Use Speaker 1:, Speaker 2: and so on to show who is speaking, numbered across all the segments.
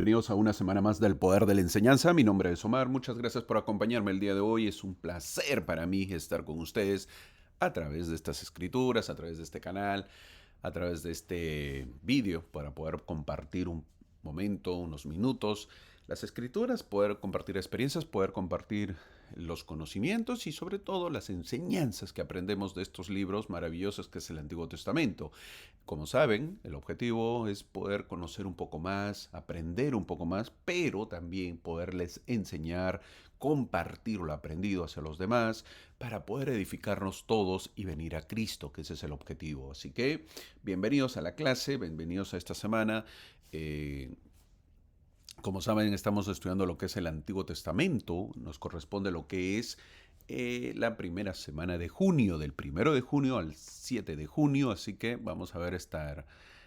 Speaker 1: Bienvenidos a una semana más del Poder de la Enseñanza. Mi nombre es Omar. Muchas gracias por acompañarme el día de hoy. Es un placer para mí estar con ustedes a través de estas escrituras, a través de este canal, a través de este vídeo para poder compartir un momento, unos minutos, las escrituras, poder compartir experiencias, poder compartir los conocimientos y sobre todo las enseñanzas que aprendemos de estos libros maravillosos que es el Antiguo Testamento. Como saben, el objetivo es poder conocer un poco más, aprender un poco más, pero también poderles enseñar, compartir lo aprendido hacia los demás para poder edificarnos todos y venir a Cristo, que ese es el objetivo. Así que bienvenidos a la clase, bienvenidos a esta semana. Eh, como saben, estamos estudiando lo que es el Antiguo Testamento. Nos corresponde lo que es la primera semana de junio, del 1 de junio al 7 de junio. Así que vamos a ver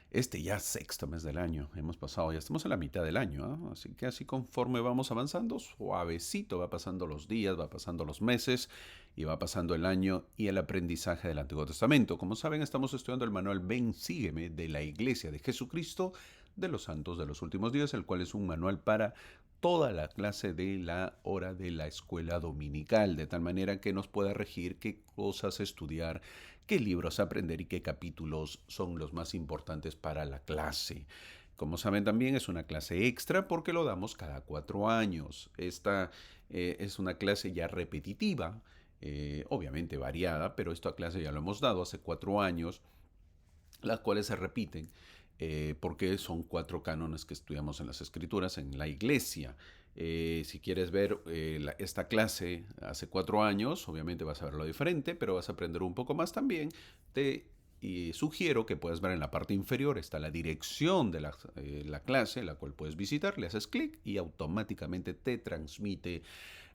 Speaker 1: este ya sexto mes del año. Hemos pasado, ya estamos en la mitad del año. Así que así conforme vamos avanzando, suavecito va pasando los días, va pasando los meses y va pasando el año y el aprendizaje del Antiguo Testamento. Como saben, estamos estudiando el manual Ven, Sígueme de la Iglesia de Jesucristo de los Santos de los Últimos Días, el cual es un manual para toda la clase de la hora de la escuela dominical, de tal manera que nos pueda regir qué cosas estudiar, qué libros aprender y qué capítulos son los más importantes para la clase. Como saben, también es una clase extra porque lo damos cada 4 años. Esta es una clase ya repetitiva, obviamente variada, pero esta clase ya lo hemos dado hace 4 años, las cuales se repiten porque son 4 cánones que estudiamos en las escrituras en la iglesia. Si quieres ver esta clase hace 4 años, obviamente vas a verlo diferente, pero vas a aprender un poco más también. Y sugiero que puedas ver en la parte inferior, está la dirección de la clase, la cual puedes visitar, le haces clic y automáticamente te transmite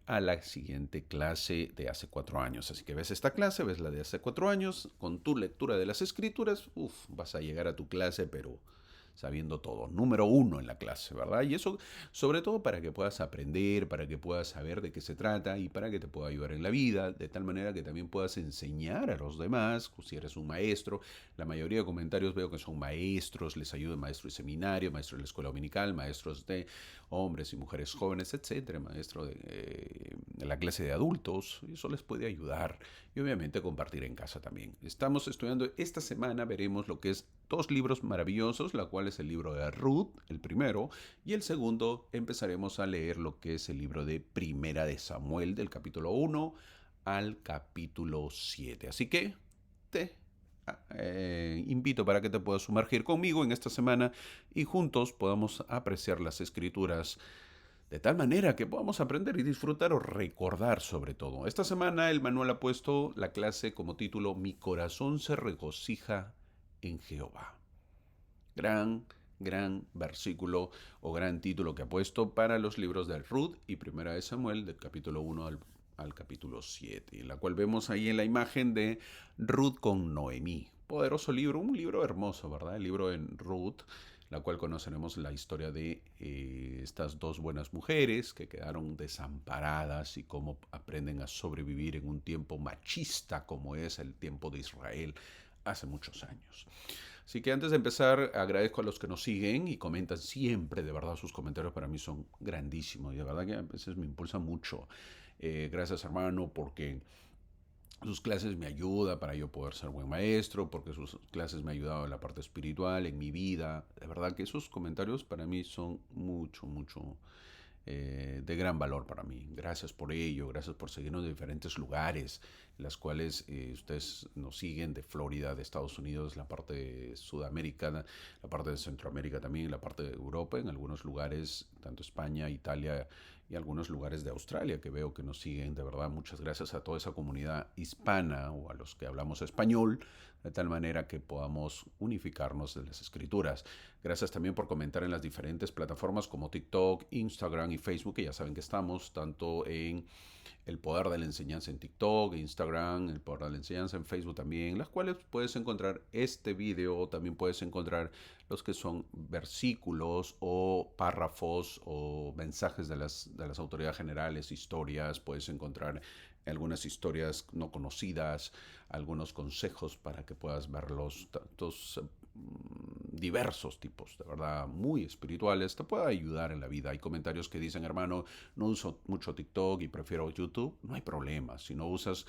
Speaker 1: a la siguiente clase de hace 4 años. Así que ves esta clase, ves la de hace 4 años, con tu lectura de las escrituras, vas a llegar a tu clase, pero sabiendo todo. Número 1 en la clase, ¿verdad? Y eso sobre todo para que puedas aprender, para que puedas saber de qué se trata y para que te pueda ayudar en la vida, de tal manera que también puedas enseñar a los demás, si eres un maestro. La mayoría de comentarios veo que son maestros, les ayudan maestros de seminario, maestros de la escuela dominical, maestros de hombres y mujeres jóvenes, etcétera, maestro de la clase de adultos. Eso les puede ayudar y obviamente compartir en casa también. Estamos estudiando esta semana, veremos lo que es 2 libros maravillosos, la cual es el libro de Ruth, el primero, y el segundo empezaremos a leer lo que es el libro de Primera de Samuel, del capítulo 1 al capítulo 7. Así que te invito para que te puedas sumergir conmigo en esta semana y juntos podamos apreciar las escrituras de tal manera que podamos aprender y disfrutar o recordar sobre todo. Esta semana el manual ha puesto la clase como título Mi corazón se regocija en Jehová. Gran versículo o gran título que ha puesto para los libros de Ruth y Primera de Samuel del capítulo 1 al capítulo 7, en la cual vemos ahí en la imagen de Ruth con Noemí. Poderoso libro, un libro hermoso, ¿verdad? El libro en Ruth, la cual conoceremos la historia de estas 2 buenas mujeres que quedaron desamparadas y cómo aprenden a sobrevivir en un tiempo machista como es el tiempo de Israel hace muchos años. Así que antes de empezar, agradezco a los que nos siguen y comentan siempre, de verdad, sus comentarios para mí son grandísimos y de verdad que a veces me impulsa mucho. Gracias, hermano, porque sus clases me ayudan para yo poder ser buen maestro, porque sus clases me han ayudado en la parte espiritual, en mi vida. De verdad que esos comentarios para mí son mucho de gran valor para mí. Gracias por ello, gracias por seguirnos de diferentes lugares, las cuales ustedes nos siguen de Florida, de Estados Unidos, la parte de Sudamérica, la parte de Centroamérica también, la parte de Europa, en algunos lugares, tanto España, Italia y algunos lugares de Australia que veo que nos siguen. De verdad, muchas gracias a toda esa comunidad hispana o a los que hablamos español, de tal manera que podamos unificarnos de las escrituras. Gracias también por comentar en las diferentes plataformas como TikTok, Instagram y Facebook, que ya saben que estamos tanto en El Poder de la Enseñanza en TikTok, Instagram, El Poder de la Enseñanza en Facebook también, las cuales puedes encontrar este video, también puedes encontrar los que son versículos o párrafos o mensajes de las autoridades generales, historias, puedes encontrar algunas historias no conocidas, algunos consejos para que puedas verlos, tantos diversos tipos, de verdad, muy espirituales, te puede ayudar en la vida. Hay comentarios que dicen, hermano, no uso mucho TikTok y prefiero YouTube. No hay problema. Si no usas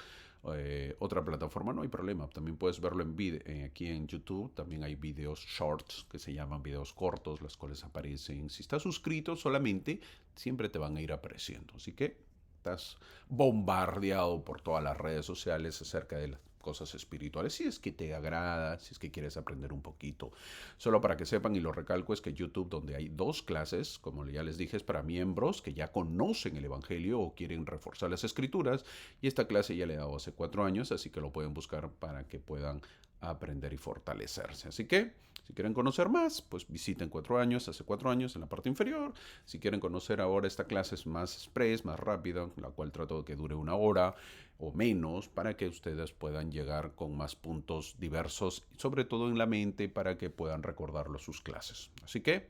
Speaker 1: otra plataforma, no hay problema. También puedes verlo aquí en YouTube. También hay videos shorts que se llaman videos cortos, las cuales aparecen. Si estás suscrito solamente, siempre te van a ir apareciendo. Así que estás bombardeado por todas las redes sociales acerca de las cosas espirituales, si es que te agrada, si es que quieres aprender un poquito. Solo para que sepan, y lo recalco, es que YouTube, donde hay dos clases, como ya les dije, es para miembros que ya conocen el Evangelio o quieren reforzar las escrituras, y esta clase ya le he dado hace 4 años, así que lo pueden buscar para que puedan aprender y fortalecerse. Así que, si quieren conocer más, pues visiten 4 años, hace 4 años en la parte inferior. Si quieren conocer ahora, esta clase es más express, más rápida, la cual trato de que dure 1 hora o menos para que ustedes puedan llegar con más puntos diversos, sobre todo en la mente, para que puedan recordarlo a sus clases. Así que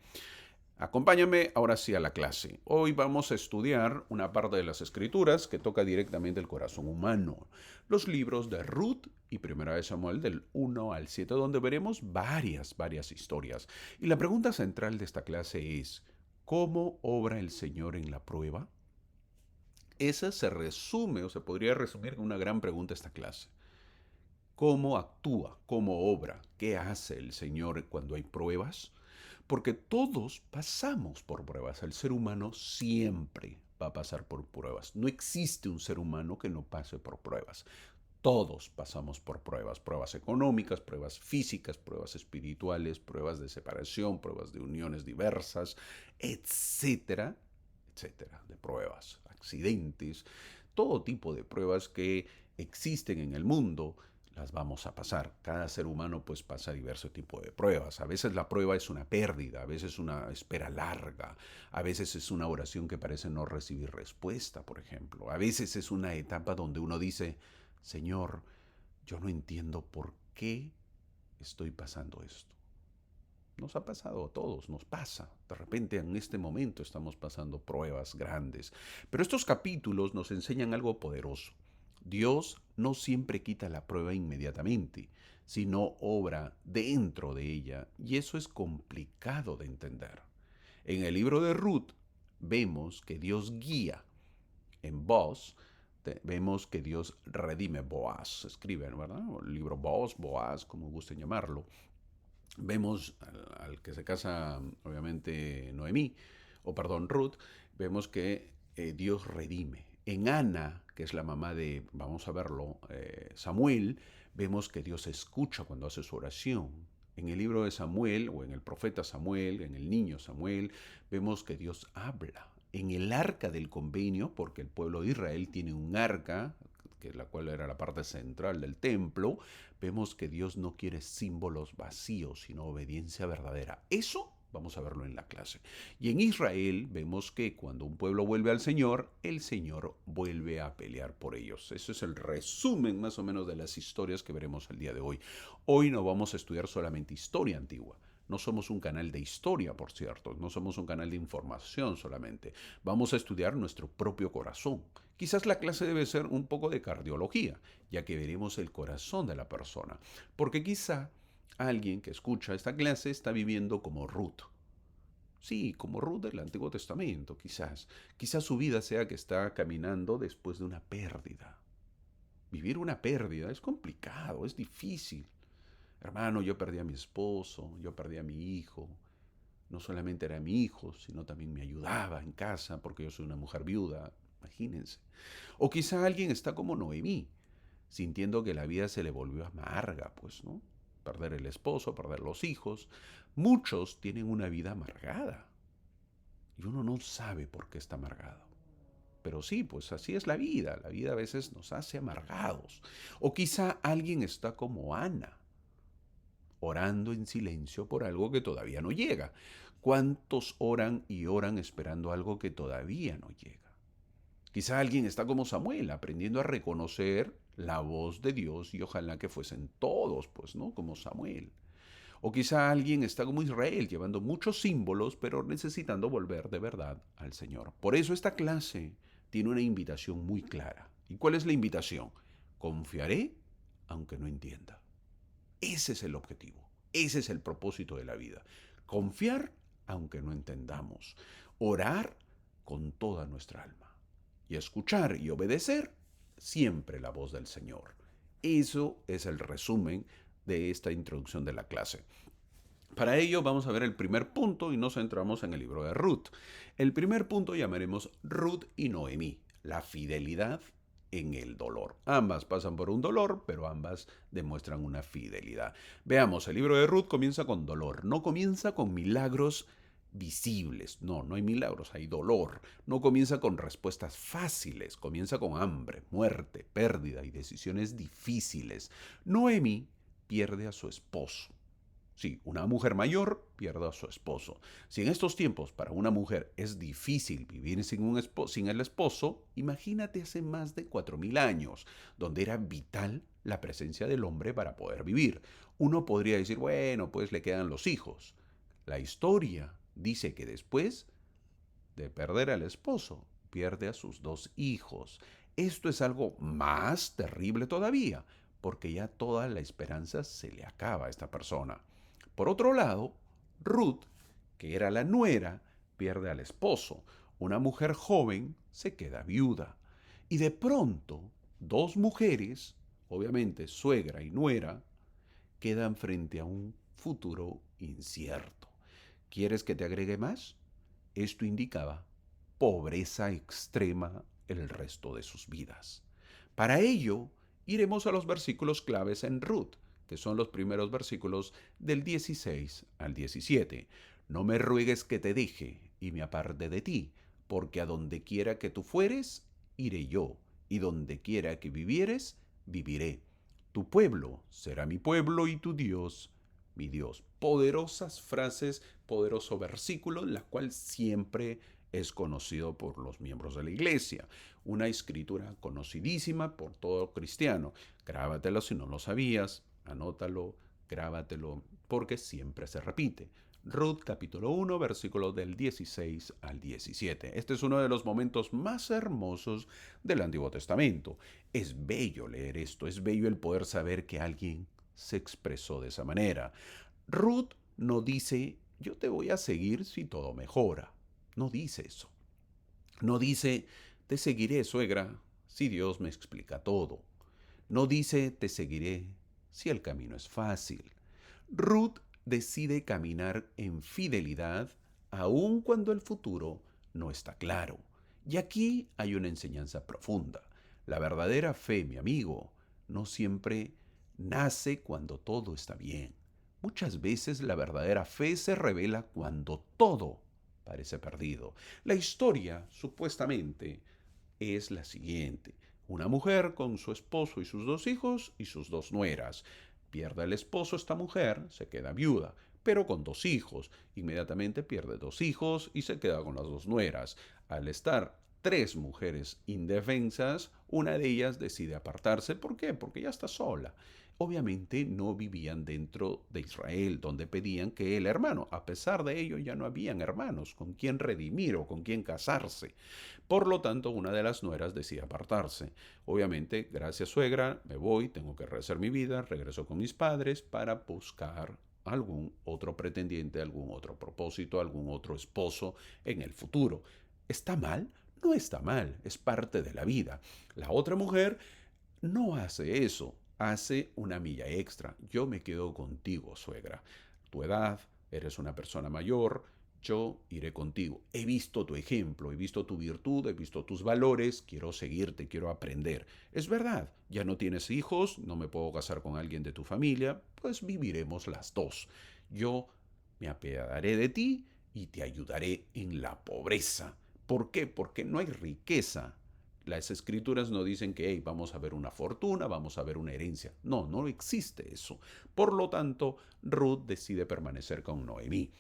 Speaker 1: acompáñame ahora sí a la clase. Hoy vamos a estudiar una parte de las escrituras que toca directamente el corazón humano. Los libros de Ruth y Primera de Samuel del 1 al 7, donde veremos varias historias. Y la pregunta central de esta clase es, ¿cómo obra el Señor en la prueba? Esa se resume o se podría resumir en una gran pregunta esta clase. ¿Cómo actúa? ¿Cómo obra? ¿Qué hace el Señor cuando hay pruebas? Porque todos pasamos por pruebas. El ser humano siempre va a pasar por pruebas. No existe un ser humano que no pase por pruebas. Todos pasamos por pruebas, pruebas económicas, pruebas físicas, pruebas espirituales, pruebas de separación, pruebas de uniones diversas, etcétera, etcétera, de pruebas, accidentes, todo tipo de pruebas que existen en el mundo las vamos a pasar. Cada ser humano pues pasa diversos tipos de pruebas. A veces la prueba es una pérdida, a veces una espera larga, a veces es una oración que parece no recibir respuesta, por ejemplo. A veces es una etapa donde uno dice, Señor, yo no entiendo por qué estoy pasando esto. Nos ha pasado a todos, nos pasa. De repente en este momento estamos pasando pruebas grandes. Pero estos capítulos nos enseñan algo poderoso. Dios no siempre quita la prueba inmediatamente, sino obra dentro de ella, y eso es complicado de entender. En el libro de Ruth vemos que Dios guía. En Boaz vemos que Dios redime. Boaz, escriben, ¿verdad? El libro Boaz, Boaz, como gusten llamarlo. Vemos al que se casa, obviamente, Noemí, o perdón, Ruth, vemos que Dios redime. En Ana, que es la mamá de, vamos a verlo, Samuel, vemos que Dios escucha cuando hace su oración. En el libro de Samuel, o en el profeta Samuel, en el niño Samuel, vemos que Dios habla. En el arca del convenio, porque el pueblo de Israel tiene un arca, que la cual era la parte central del templo, vemos que Dios no quiere símbolos vacíos, sino obediencia verdadera. Eso vamos a verlo en la clase. Y en Israel vemos que cuando un pueblo vuelve al Señor, el Señor vuelve a pelear por ellos. Eso es el resumen más o menos de las historias que veremos el día de hoy. Hoy no vamos a estudiar solamente historia antigua. No somos un canal de historia, por cierto, no somos un canal de información solamente. Vamos a estudiar nuestro propio corazón. Quizás la clase debe ser un poco de cardiología, ya que veremos el corazón de la persona. Porque quizá alguien que escucha esta clase está viviendo como Ruth. Sí, como Ruth del Antiguo Testamento, quizás. Quizás su vida sea que está caminando después de una pérdida. Vivir una pérdida es complicado, es difícil. Hermano, yo perdí a mi esposo, yo perdí a mi hijo. No solamente era mi hijo, sino también me ayudaba en casa porque yo soy una mujer viuda. Imagínense. O quizá alguien está como Noemí, sintiendo que la vida se le volvió amarga, pues, ¿no? Perder el esposo, perder los hijos. Muchos tienen una vida amargada y uno no sabe por qué está amargado. Pero sí, pues así es la vida. La vida a veces nos hace amargados. O quizá alguien está como Ana, orando en silencio por algo que todavía no llega. ¿Cuántos oran y oran esperando algo que todavía no llega? Quizá alguien está como Samuel, aprendiendo a reconocer la voz de Dios y ojalá que fuesen todos, pues, ¿no? Como Samuel. O quizá alguien está como Israel, llevando muchos símbolos, pero necesitando volver de verdad al Señor. Por eso esta clase tiene una invitación muy clara. ¿Y cuál es la invitación? Confiaré aunque no entienda. Ese es el objetivo. Ese es el propósito de la vida. Confiar aunque no entendamos. Orar con toda nuestra alma. Y escuchar y obedecer siempre la voz del Señor. Eso es el resumen de esta introducción de la clase. Para ello vamos a ver el primer punto y nos centramos en el libro de Ruth. El primer punto llamaremos Ruth y Noemí, la fidelidad en el dolor. Ambas pasan por un dolor, pero ambas demuestran una fidelidad. Veamos, el libro de Ruth comienza con dolor, no comienza con milagros visibles. No, no hay milagros, hay dolor. No comienza con respuestas fáciles, comienza con hambre, muerte, pérdida y decisiones difíciles. Noemí pierde a su esposo. Sí, una mujer mayor pierde a su esposo. Si en estos tiempos para una mujer es difícil vivir sin el esposo, imagínate hace más de 4000 años, donde era vital la presencia del hombre para poder vivir. Uno podría decir, bueno, pues le quedan los hijos. La historia dice que después de perder al esposo, pierde a sus 2 hijos. Esto es algo más terrible todavía, porque ya toda la esperanza se le acaba a esta persona. Por otro lado, Ruth, que era la nuera, pierde al esposo. Una mujer joven se queda viuda. Y de pronto, 2 mujeres, obviamente suegra y nuera, quedan frente a un futuro incierto. ¿Quieres que te agregue más? Esto indicaba pobreza extrema el resto de sus vidas. Para ello, iremos a los versículos claves en Ruth, que son los primeros versículos del 16 al 17. No me ruegues que te deje y me aparte de ti, porque a donde quiera que tú fueres, iré yo, y donde quiera que vivieres, viviré. Tu pueblo será mi pueblo y tu Dios, mi Dios. Poderosas frases, poderoso versículo, la cual siempre es conocido por los miembros de la iglesia. Una escritura conocidísima por todo cristiano. Grábatelo si no lo sabías, anótalo, grábatelo, porque siempre se repite. Ruth capítulo 1, versículos del 16 al 17. Este es uno de los momentos más hermosos del Antiguo Testamento. Es bello leer esto, es bello el poder saber que alguien se expresó de esa manera. Ruth no dice, yo te voy a seguir si todo mejora. No dice eso. No dice, te seguiré, suegra, si Dios me explica todo. No dice, te seguiré si el camino es fácil. Ruth decide caminar en fidelidad aun cuando el futuro no está claro. Y aquí hay una enseñanza profunda. La verdadera fe, mi amigo, no siempre nace cuando todo está bien. Muchas veces la verdadera fe se revela cuando todo parece perdido. La historia, supuestamente, es la siguiente. Una mujer con su esposo y sus 2 hijos y sus 2 nueras. Pierde el esposo esta mujer, se queda viuda, pero con 2 hijos. Inmediatamente pierde 2 hijos y se queda con las 2 nueras. Al estar 3 mujeres indefensas, una de ellas decide apartarse. ¿Por qué? Porque ya está sola. Obviamente no vivían dentro de Israel, donde pedían que el hermano, a pesar de ello, ya no habían hermanos con quien redimir o con quien casarse. Por lo tanto, una de las nueras decide apartarse. Obviamente, gracias suegra, me voy, tengo que rehacer mi vida, regreso con mis padres para buscar algún otro pretendiente, algún otro propósito, algún otro esposo en el futuro. ¿Está mal? No está mal, es parte de la vida. La otra mujer no hace eso, hace una milla extra. Yo me quedo contigo, suegra. Tu edad, eres una persona mayor, yo iré contigo. He visto tu ejemplo, he visto tu virtud, he visto tus valores, quiero seguirte, quiero aprender. Es verdad, ya no tienes hijos, no me puedo casar con alguien de tu familia, pues viviremos las dos. Yo me apiadaré de ti y te ayudaré en la pobreza. ¿Por qué? Porque no hay riqueza. Las escrituras no dicen que hey, vamos a ver una fortuna, vamos a ver una herencia. No, no existe eso. Por lo tanto, Ruth decide permanecer con Noemí.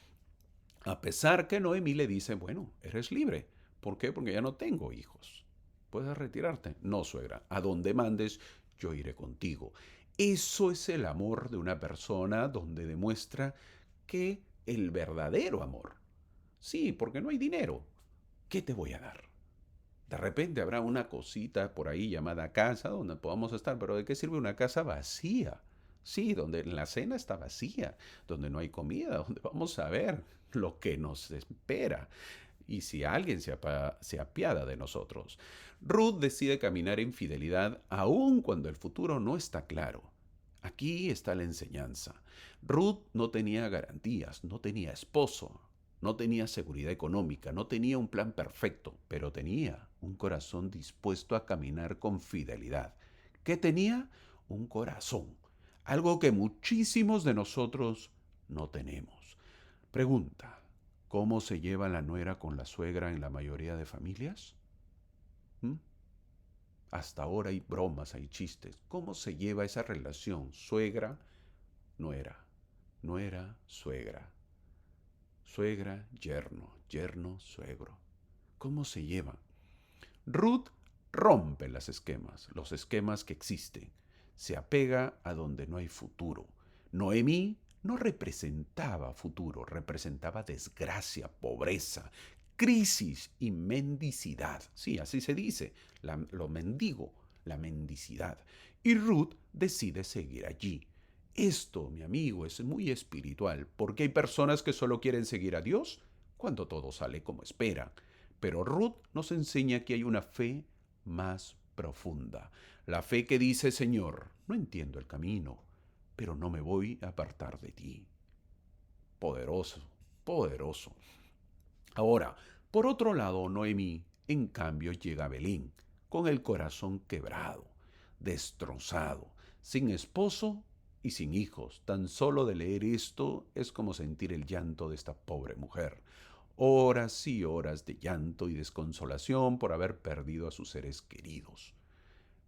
Speaker 1: A pesar que Noemí le dice, bueno, eres libre. ¿Por qué? Porque ya no tengo hijos. ¿Puedes retirarte? No, suegra. A donde mandes, yo iré contigo. Eso es el amor de una persona donde demuestra que el verdadero amor. Sí, porque no hay dinero. ¿Qué te voy a dar? De repente habrá una cosita por ahí llamada casa donde podamos estar, pero ¿de qué sirve una casa vacía? Sí, donde la cena está vacía, donde no hay comida, donde vamos a ver lo que nos espera y si alguien se apiada de nosotros. Ruth decide caminar en fidelidad aun cuando el futuro no está claro. Aquí está la enseñanza. Ruth no tenía garantías, no tenía esposo, no tenía seguridad económica, no tenía un plan perfecto, pero tenía un corazón dispuesto a caminar con fidelidad. ¿Qué tenía? Un corazón, algo que muchísimos de nosotros no tenemos. Pregunta, ¿cómo se lleva la nuera con la suegra en la mayoría de familias? ¿Mm? Hasta ahora hay bromas, hay chistes. ¿Cómo se lleva esa relación suegra-nuera, nuera-suegra, suegra-yerno, yerno-suegro? ¿Cómo se llevan? Ruth rompe los esquemas que existen. Se apega a donde no hay futuro. Noemí no representaba futuro, representaba desgracia, pobreza, crisis y mendicidad. Sí, así se dice, lo mendigo, la mendicidad. Y Ruth decide seguir allí. Esto, mi amigo, es muy espiritual, porque hay personas que solo quieren seguir a Dios cuando todo sale como esperan. Pero Ruth nos enseña que hay una fe más profunda. La fe que dice, Señor, no entiendo el camino, pero no me voy a apartar de ti. Poderoso, poderoso. Ahora, por otro lado, Noemí, en cambio, llega a Belén, con el corazón quebrado, destrozado, sin esposo y sin hijos. Tan solo de leer esto es como sentir el llanto de esta pobre mujer. Horas y horas de llanto y desconsolación por haber perdido a sus seres queridos.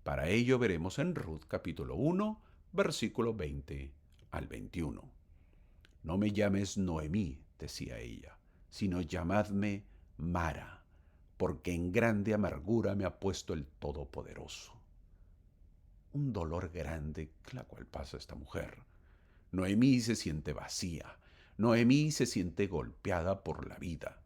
Speaker 1: Para ello veremos en Ruth capítulo 1, versículo 20 al 21. No me llames Noemí, decía ella, sino llamadme Mara, porque en grande amargura me ha puesto el Todopoderoso. Un dolor grande la cual pasa esta mujer. Noemí se siente vacía. Noemí se siente golpeada por la vida.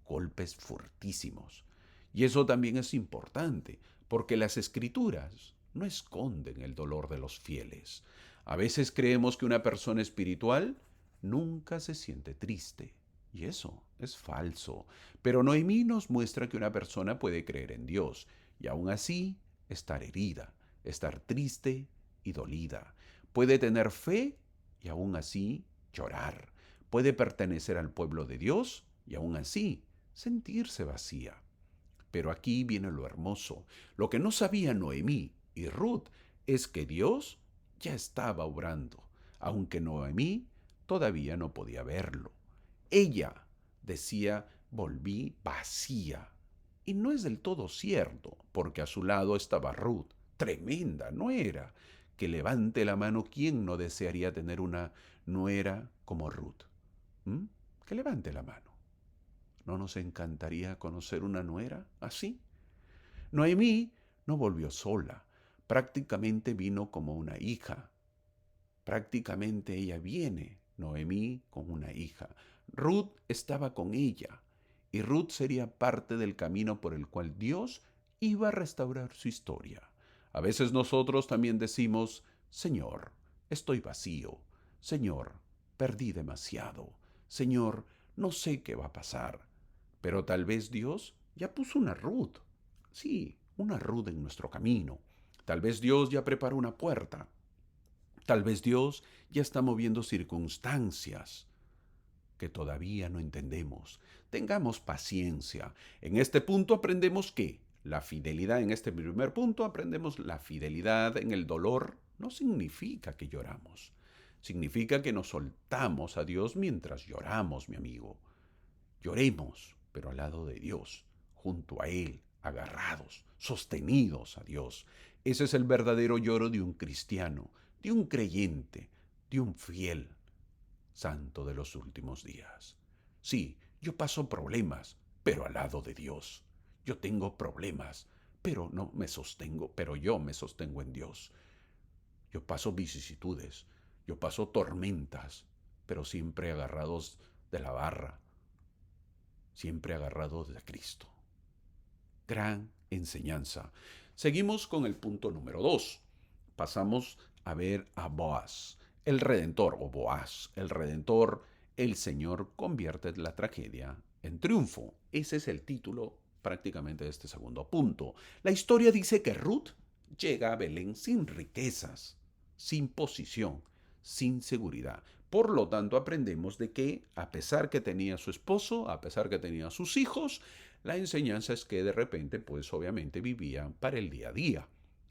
Speaker 1: Golpes fortísimos. Y eso también es importante, porque las escrituras no esconden el dolor de los fieles. A veces creemos que una persona espiritual nunca se siente triste. Y eso es falso. Pero Noemí nos muestra que una persona puede creer en Dios y aún así estar herida, estar triste y dolida. Puede tener fe y aún así llorar. Puede pertenecer al pueblo de Dios y aún así sentirse vacía. Pero aquí viene lo hermoso. Lo que no sabía Noemí y Ruth es que Dios ya estaba obrando, aunque Noemí todavía no podía verlo. Ella decía, volví vacía. Y no es del todo cierto, porque a su lado estaba Ruth, tremenda nuera, que levante la mano quien no desearía tener una nuera como Ruth. ¿Mm? Que levante la mano. ¿No nos encantaría conocer una nuera así? Noemí no volvió sola, prácticamente vino como una hija. Prácticamente ella viene, Noemí, con una hija. Ruth estaba con ella y Ruth sería parte del camino por el cual Dios iba a restaurar su historia. A veces nosotros también decimos, Señor, estoy vacío. Señor, perdí demasiado. Señor, no sé qué va a pasar. Pero tal vez Dios ya puso una Ruth. Sí, una Ruth en nuestro camino. Tal vez Dios ya preparó una puerta. Tal vez Dios ya está moviendo circunstancias que todavía no entendemos. Tengamos paciencia. En este punto aprendemos que la fidelidad, en este primer punto aprendemos la fidelidad en el dolor no significa que lloramos. Significa que nos soltamos a Dios mientras lloramos, mi amigo. Lloremos, pero al lado de Dios, junto a Él, agarrados, sostenidos a Dios. Ese es el verdadero lloro de un cristiano, de un creyente, de un fiel santo de los últimos días. Sí, yo paso problemas, pero al lado de Dios. Yo tengo problemas, pero no me sostengo, pero yo me sostengo en Dios. Yo paso vicisitudes, yo paso tormentas, pero siempre agarrados de la barra, siempre agarrados de Cristo. Gran enseñanza. Seguimos con el punto número 2. Pasamos a ver a Boaz, el Redentor, o Boaz, el Redentor. El Señor convierte la tragedia en triunfo. Ese es el título prácticamente de este segundo punto. La historia dice que Ruth llega a Belén sin riquezas, sin posición, sin seguridad. Por lo tanto, aprendemos de que, a pesar que tenía su esposo, a pesar que tenía sus hijos, la enseñanza es que de repente, pues obviamente vivía para el día a día.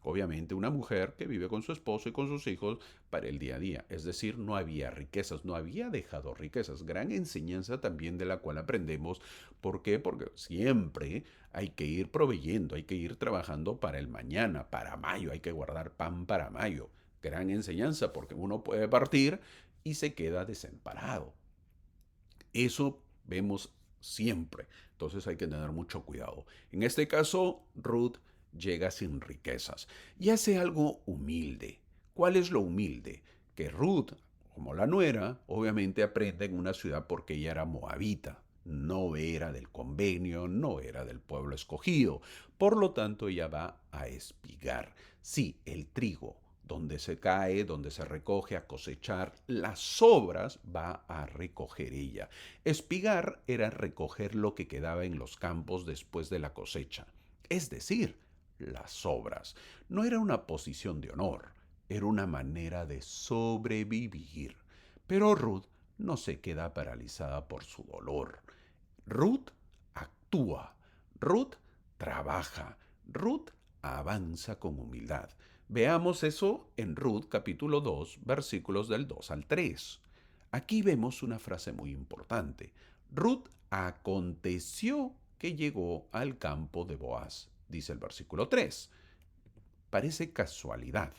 Speaker 1: Obviamente una mujer que vive con su esposo y con sus hijos para el día a día. Es decir, no había riquezas, no había dejado riquezas. Gran enseñanza también de la cual aprendemos. ¿Por qué? Porque siempre hay que ir proveyendo, hay que ir trabajando para el mañana, para mayo, hay que guardar pan para mayo. Gran enseñanza porque uno puede partir y se queda desamparado. Eso vemos siempre. Entonces hay que tener mucho cuidado. En este caso, Ruth llega sin riquezas y hace algo humilde. ¿Cuál es lo humilde? Que Ruth, como la nuera, obviamente aprende en una ciudad porque ella era moabita. No era del convenio, no era del pueblo escogido. Por lo tanto, ella va a espigar. Sí, el trigo, donde se cae, donde se recoge a cosechar, las sobras va a recoger ella. Espigar era recoger lo que quedaba en los campos después de la cosecha, es decir, las sobras. No era una posición de honor, era una manera de sobrevivir. Pero Ruth no se queda paralizada por su dolor. Ruth actúa, Ruth trabaja, Ruth avanza con humildad. Veamos eso en Ruth capítulo 2, versículos del 2 al 3. Aquí vemos una frase muy importante. Ruth aconteció que llegó al campo de Boaz, dice el versículo 3. Parece casualidad,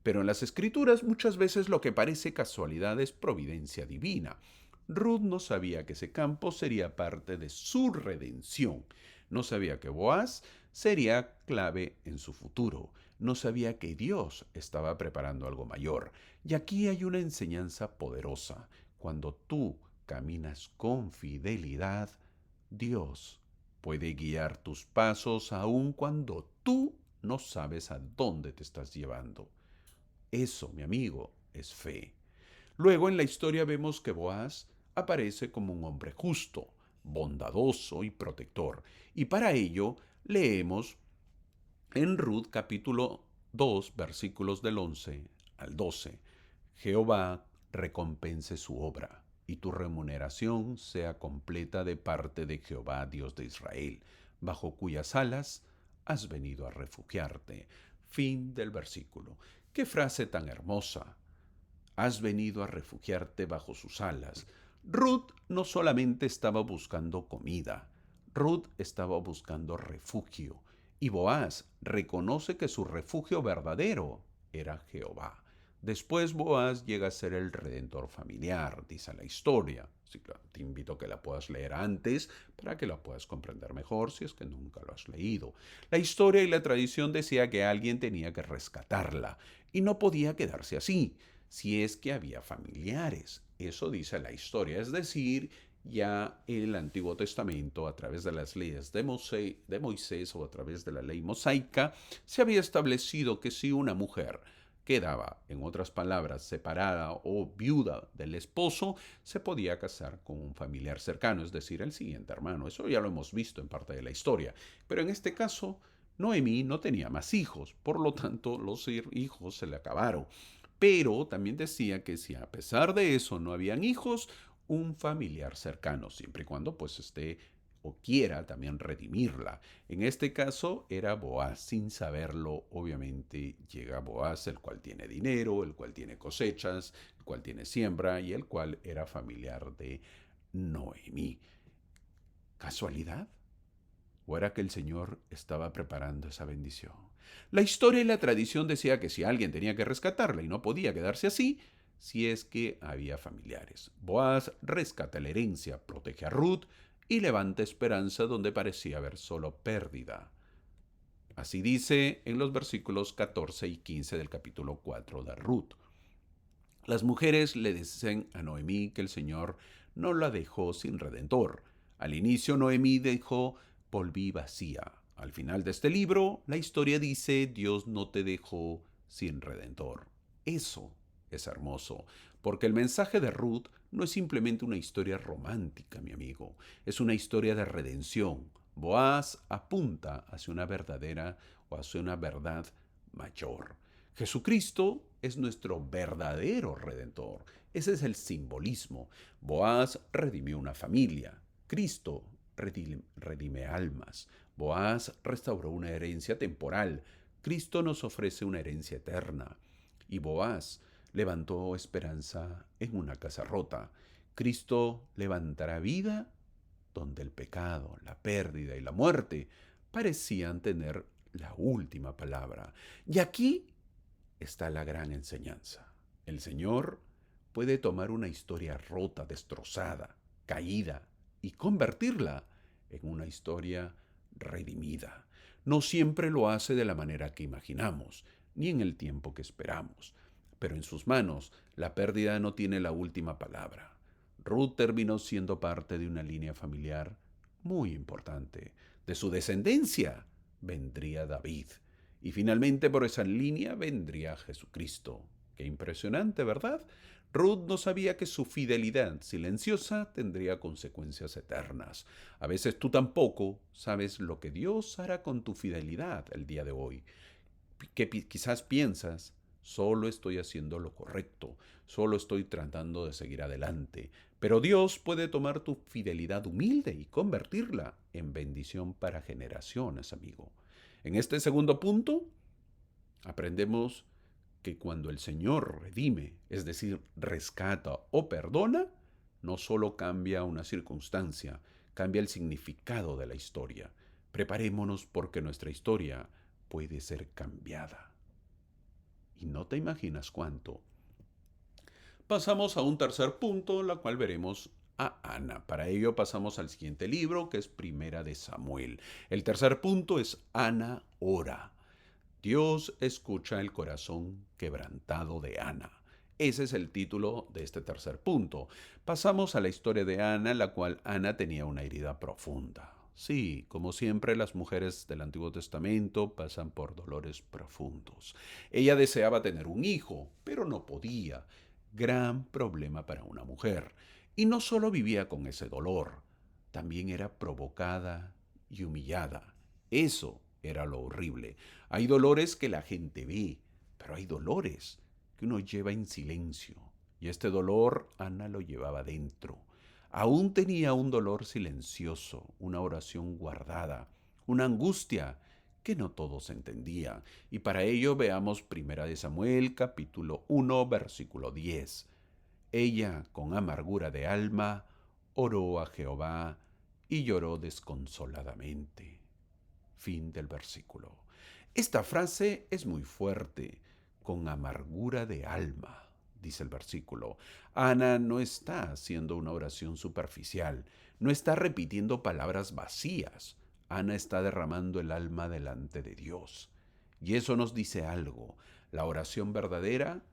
Speaker 1: pero en las escrituras muchas veces lo que parece casualidad es providencia divina. Ruth no sabía que ese campo sería parte de su redención. No sabía que Boaz sería clave en su futuro. No sabía que Dios estaba preparando algo mayor. Y aquí hay una enseñanza poderosa. Cuando tú caminas con fidelidad, Dios puede guiar tus pasos aun cuando tú no sabes a dónde te estás llevando. Eso, mi amigo, es fe. Luego en la historia vemos que Boaz aparece como un hombre justo, bondadoso y protector. Y para ello leemos en Ruth capítulo 2 versículos del 11 al 12. Jehová recompense su obra y tu remuneración sea completa de parte de Jehová, Dios de Israel, bajo cuyas alas has venido a refugiarte. Fin del versículo. Qué frase tan hermosa. Has venido a refugiarte bajo sus alas. Ruth no solamente estaba buscando comida, Ruth estaba buscando refugio. Y Boaz reconoce que su refugio verdadero era Jehová. Después Boaz llega a ser el redentor familiar, dice la historia. Así que te invito a que la puedas leer antes para que la puedas comprender mejor si es que nunca lo has leído. La historia y la tradición decía que alguien tenía que rescatarla y no podía quedarse así si es que había familiares. Eso dice la historia, es decir, ya en el Antiguo Testamento, a través de las leyes de Moisés o a través de la ley mosaica, se había establecido que si una mujer quedaba, en otras palabras, separada o viuda del esposo, se podía casar con un familiar cercano, es decir, el siguiente hermano. Eso ya lo hemos visto en parte de la historia. Pero en este caso, Noemí no tenía más hijos, por lo tanto, los hijos se le acabaron. Pero también decía que si a pesar de eso no habían hijos, un familiar cercano, siempre y cuando pues esté o quiera también redimirla. En este caso era Boaz, sin saberlo, obviamente llega Boaz, el cual tiene dinero, el cual tiene cosechas, el cual tiene siembra y el cual era familiar de Noemí. ¿Casualidad? ¿O era que el Señor estaba preparando esa bendición? La historia y la tradición decía que si alguien tenía que rescatarla y no podía quedarse así, si es que había familiares. Boaz rescata la herencia, protege a Ruth y levanta esperanza donde parecía haber solo pérdida. Así dice en los versículos 14 y 15 del capítulo 4 de Ruth. Las mujeres le dicen a Noemí que el Señor no la dejó sin redentor. Al inicio Noemí dijo, volví vacía. Al final de este libro, la historia dice, Dios no te dejó sin redentor. Eso es hermoso, porque el mensaje de Ruth no es simplemente una historia romántica, mi amigo, es una historia de redención. Boaz apunta hacia una verdadera o hacia una verdad mayor. Jesucristo es nuestro verdadero redentor. Ese es el simbolismo. Boaz redimió una familia. Cristo redime almas. Boaz restauró una herencia temporal. Cristo nos ofrece una herencia eterna. Y Boaz levantó esperanza en una casa rota. Cristo levantará vida donde el pecado, la pérdida y la muerte parecían tener la última palabra. Y aquí está la gran enseñanza. El Señor puede tomar una historia rota, destrozada, caída, y convertirla en una historia redimida. No siempre lo hace de la manera que imaginamos, ni en el tiempo que esperamos, pero en sus manos la pérdida no tiene la última palabra. Ruth terminó siendo parte de una línea familiar muy importante. De su descendencia vendría David. Y finalmente por esa línea vendría Jesucristo. Qué impresionante, ¿verdad? Ruth no sabía que su fidelidad silenciosa tendría consecuencias eternas. A veces tú tampoco sabes lo que Dios hará con tu fidelidad el día de hoy. Que quizás piensas, solo estoy haciendo lo correcto, solo estoy tratando de seguir adelante. Pero Dios puede tomar tu fidelidad humilde y convertirla en bendición para generaciones, amigo. En este segundo punto, aprendemos que cuando el Señor redime, es decir, rescata o perdona, no solo cambia una circunstancia, cambia el significado de la historia. Preparémonos porque nuestra historia puede ser cambiada. Y no te imaginas cuánto. Pasamos a un tercer punto, en la cual veremos a Ana. Para ello pasamos al siguiente libro, que es Primera de Samuel. El tercer punto es Ana ora. Dios escucha el corazón quebrantado de Ana. Ese es el título de este tercer punto. Pasamos a la historia de Ana, en la cual Ana tenía una herida profunda. Sí, como siempre las mujeres del Antiguo Testamento pasan por dolores profundos. Ella deseaba tener un hijo, pero no podía. Gran problema para una mujer. Y no solo vivía con ese dolor, también era provocada y humillada. Eso era lo horrible. Hay dolores que la gente ve, pero hay dolores que uno lleva en silencio. Y este dolor Ana lo llevaba dentro. Aún tenía un dolor silencioso, una oración guardada, una angustia que no todos entendían. Y para ello veamos Primera de Samuel, capítulo 1, versículo 10. Ella, con amargura de alma, oró a Jehová y lloró desconsoladamente. Fin del versículo. Esta frase es muy fuerte, con amargura de alma, dice el versículo. Ana no está haciendo una oración superficial, no está repitiendo palabras vacías. Ana está derramando el alma delante de Dios. Y eso nos dice algo. La oración verdadera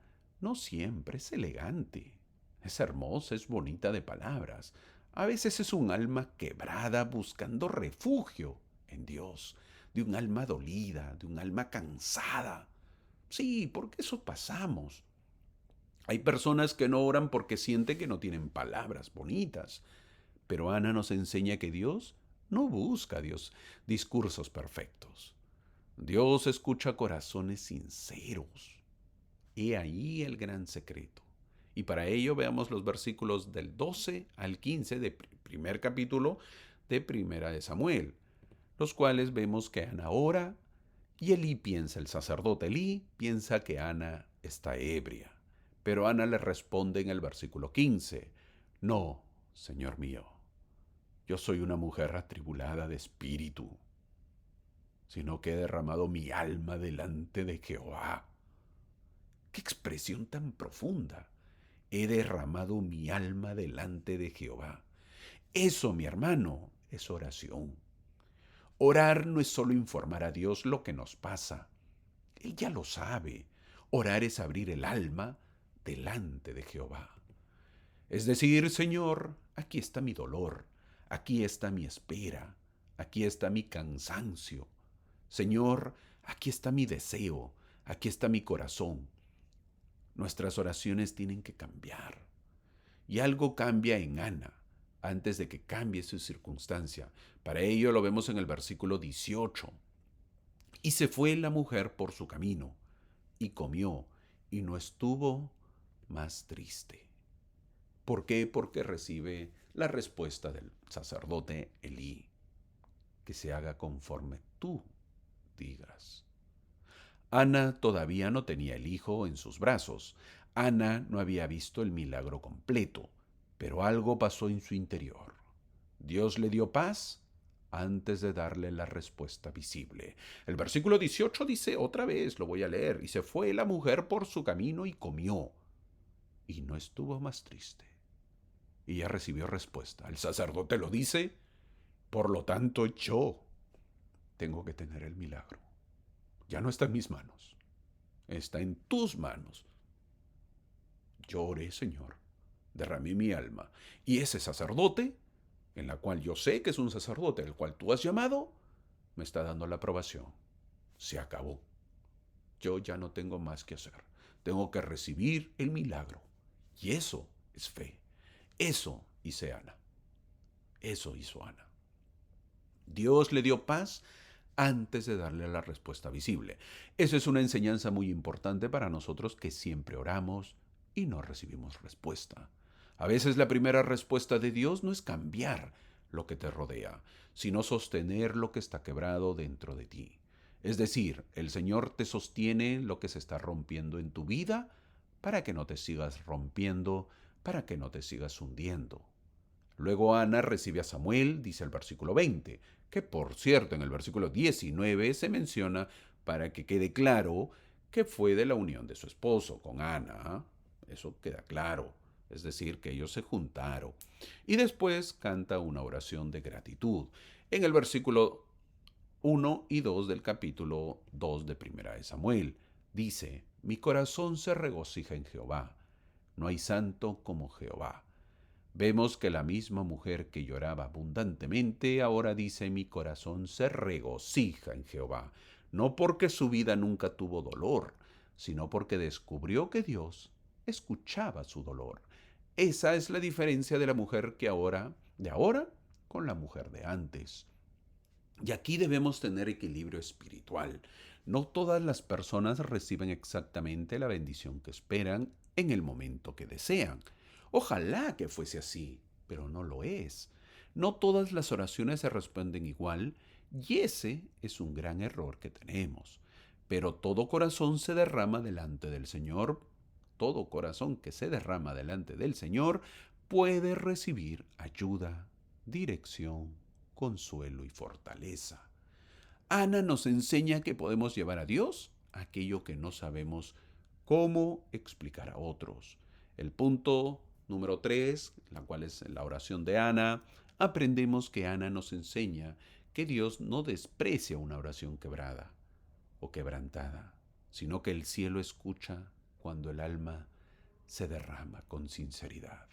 Speaker 1: no siempre es elegante. Es hermosa, es bonita de palabras. A veces es un alma quebrada buscando refugio en Dios, de un alma dolida, de un alma cansada. Sí, porque eso pasamos. Hay personas que no oran porque sienten que no tienen palabras bonitas. Pero Ana nos enseña que Dios no busca a Dios discursos perfectos. Dios escucha corazones sinceros. He ahí el gran secreto. Y para ello veamos los versículos del 12 al 15 del primer capítulo de Primera de Samuel, los cuales vemos que Ana ora y el sacerdote Elí piensa que Ana está ebria. Pero Ana le responde en el versículo 15, no, Señor mío, yo soy una mujer atribulada de espíritu, sino que he derramado mi alma delante de Jehová. ¡Qué expresión tan profunda! He derramado mi alma delante de Jehová. Eso, mi hermano, es oración. Orar no es solo informar a Dios lo que nos pasa. Él ya lo sabe. Orar es abrir el alma delante de Jehová. Es decir, Señor, aquí está mi dolor, aquí está mi espera, aquí está mi cansancio. Señor, aquí está mi deseo, aquí está mi corazón. Nuestras oraciones tienen que cambiar. Y algo cambia en Ana antes de que cambie su circunstancia. Para ello lo vemos en el versículo 18. Y se fue la mujer por su camino, y comió, y no estuvo más triste. ¿Por qué? Porque recibe la respuesta del sacerdote Elí, que se haga conforme tú digas. Ana todavía no tenía el hijo en sus brazos. Ana no había visto el milagro completo, pero algo pasó en su interior. Dios le dio paz antes de darle la respuesta visible. El versículo 18 dice otra vez, lo voy a leer, y se fue la mujer por su camino y comió, y no estuvo más triste. Y ya recibió respuesta. El sacerdote lo dice, por lo tanto yo tengo que tener el milagro. Ya no está en mis manos, está en tus manos. Yo oré, Señor, derramé mi alma, y ese sacerdote, en la cual yo sé que es un sacerdote, el cual tú has llamado, me está dando la aprobación. Se acabó. Yo ya no tengo más que hacer. Tengo que recibir el milagro. Y eso es fe. Eso hizo Ana. Eso hizo Ana. Dios le dio paz antes de darle la respuesta visible. Esa es una enseñanza muy importante para nosotros que siempre oramos y no recibimos respuesta. A veces la primera respuesta de Dios no es cambiar lo que te rodea, sino sostener lo que está quebrado dentro de ti. Es decir, el Señor te sostiene lo que se está rompiendo en tu vida para que no te sigas rompiendo, para que no te sigas hundiendo. Luego Ana recibe a Samuel, dice el versículo 20, que por cierto en el versículo 19 se menciona para que quede claro que fue de la unión de su esposo con Ana. Eso queda claro, es decir, que ellos se juntaron. Y después canta una oración de gratitud. En el versículo 1 y 2 del capítulo 2 de Primera de Samuel, dice, mi corazón se regocija en Jehová, no hay santo como Jehová. Vemos que la misma mujer que lloraba abundantemente ahora dice mi corazón se regocija en Jehová, no porque su vida nunca tuvo dolor, sino porque descubrió que Dios escuchaba su dolor. Esa es la diferencia de la mujer de ahora, con la mujer de antes. Y aquí debemos tener equilibrio espiritual. No todas las personas reciben exactamente la bendición que esperan en el momento que desean. Ojalá que fuese así, pero no lo es. No todas las oraciones se responden igual y ese es un gran error que tenemos. Pero todo corazón se derrama delante del Señor. Todo corazón que se derrama delante del Señor puede recibir ayuda, dirección, consuelo y fortaleza. Ana nos enseña que podemos llevar a Dios aquello que no sabemos cómo explicar a otros. El punto número 3, la cual es la oración de Ana, aprendemos que Ana nos enseña que Dios no desprecia una oración quebrada o quebrantada, sino que el cielo escucha cuando el alma se derrama con sinceridad.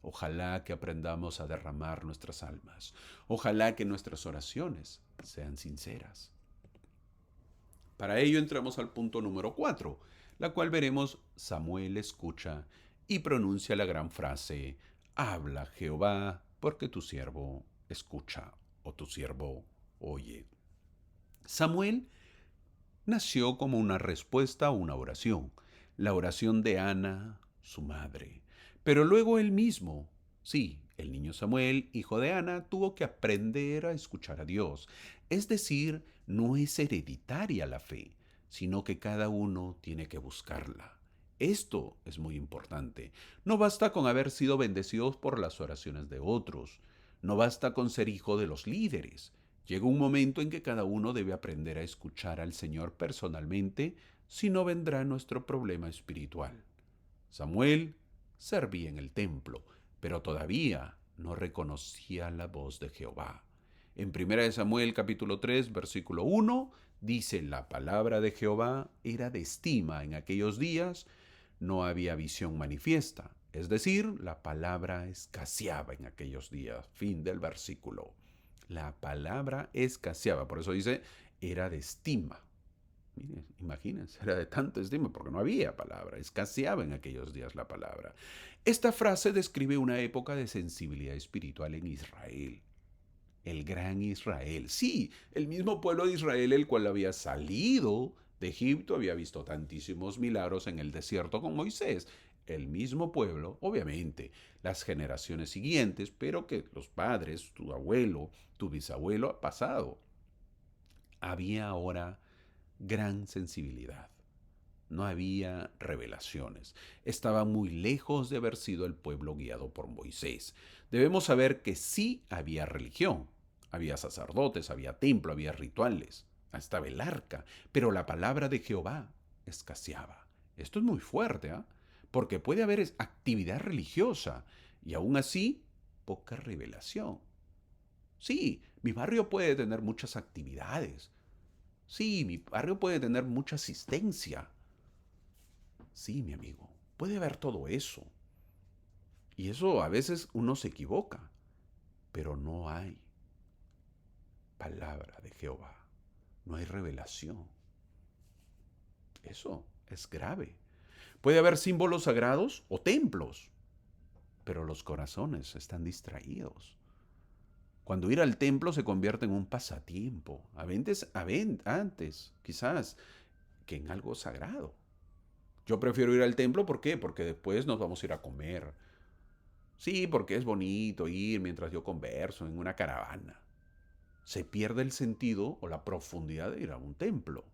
Speaker 1: Ojalá que aprendamos a derramar nuestras almas. Ojalá que nuestras oraciones sean sinceras. Para ello entramos al punto número 4, la cual veremos Samuel escucha y pronuncia la gran frase, habla Jehová, porque tu siervo escucha o tu siervo oye. Samuel nació como una respuesta a una oración, la oración de Ana, su madre. Pero luego él mismo, sí, el niño Samuel, hijo de Ana, tuvo que aprender a escuchar a Dios. Es decir, no es hereditaria la fe, sino que cada uno tiene que buscarla. Esto es muy importante. No basta con haber sido bendecidos por las oraciones de otros. No basta con ser hijo de los líderes. Llega un momento en que cada uno debe aprender a escuchar al Señor personalmente, si no vendrá nuestro problema espiritual. Samuel servía en el templo, pero todavía no reconocía la voz de Jehová. En 1 Samuel capítulo 3, versículo 1, dice, la palabra de Jehová era de estima en aquellos días, no había visión manifiesta. Es decir, la palabra escaseaba en aquellos días. Fin del versículo. La palabra escaseaba, por eso dice, era de estima. Mire, imagínense, era de tanto estima porque no había palabra, escaseaba en aquellos días la palabra. Esta frase describe una época de sensibilidad espiritual en Israel. El gran Israel. Sí, el mismo pueblo de Israel, el cual había salido de Egipto, había visto tantísimos milagros en el desierto con Moisés. El mismo pueblo, obviamente, las generaciones siguientes, pero que los padres, tu abuelo, tu bisabuelo, ha pasado. Había ahora gran sensibilidad. No había revelaciones. Estaba muy lejos de haber sido el pueblo guiado por Moisés. Debemos saber que sí había religión. Había sacerdotes, había templo, había rituales. Estaba el arca. Pero la palabra de Jehová escaseaba. Esto es muy fuerte, ¿eh? Porque puede haber actividad religiosa y aún así poca revelación. Sí, mi barrio puede tener muchas actividades. Sí, mi barrio puede tener mucha asistencia. Sí, mi amigo, puede haber todo eso. Y eso a veces uno se equivoca, pero no hay palabra de Jehová, no hay revelación. Eso es grave. Puede haber símbolos sagrados o templos, pero los corazones están distraídos. Cuando ir al templo se convierte en un pasatiempo, antes quizás, que en algo sagrado. Yo prefiero ir al templo, ¿por qué? Porque después nos vamos a ir a comer. Sí, porque es bonito ir mientras yo converso en una caravana. Se pierde el sentido o la profundidad de ir a un templo,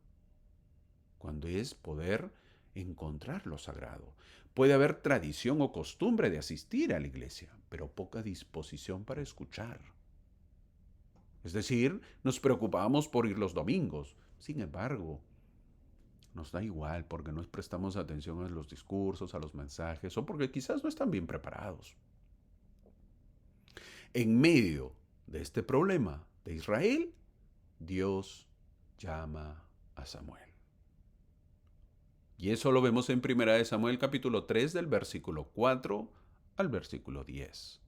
Speaker 1: cuando es poder encontrar lo sagrado. Puede haber tradición o costumbre de asistir a la iglesia, pero poca disposición para escuchar. Es decir, nos preocupamos por ir los domingos. Sin embargo, nos da igual porque no prestamos atención a los discursos, a los mensajes o porque quizás no están bien preparados. En medio de este problema de Israel, Dios llama a Samuel. Y eso lo vemos en 1 Samuel capítulo 3 del versículo 4 al versículo 10.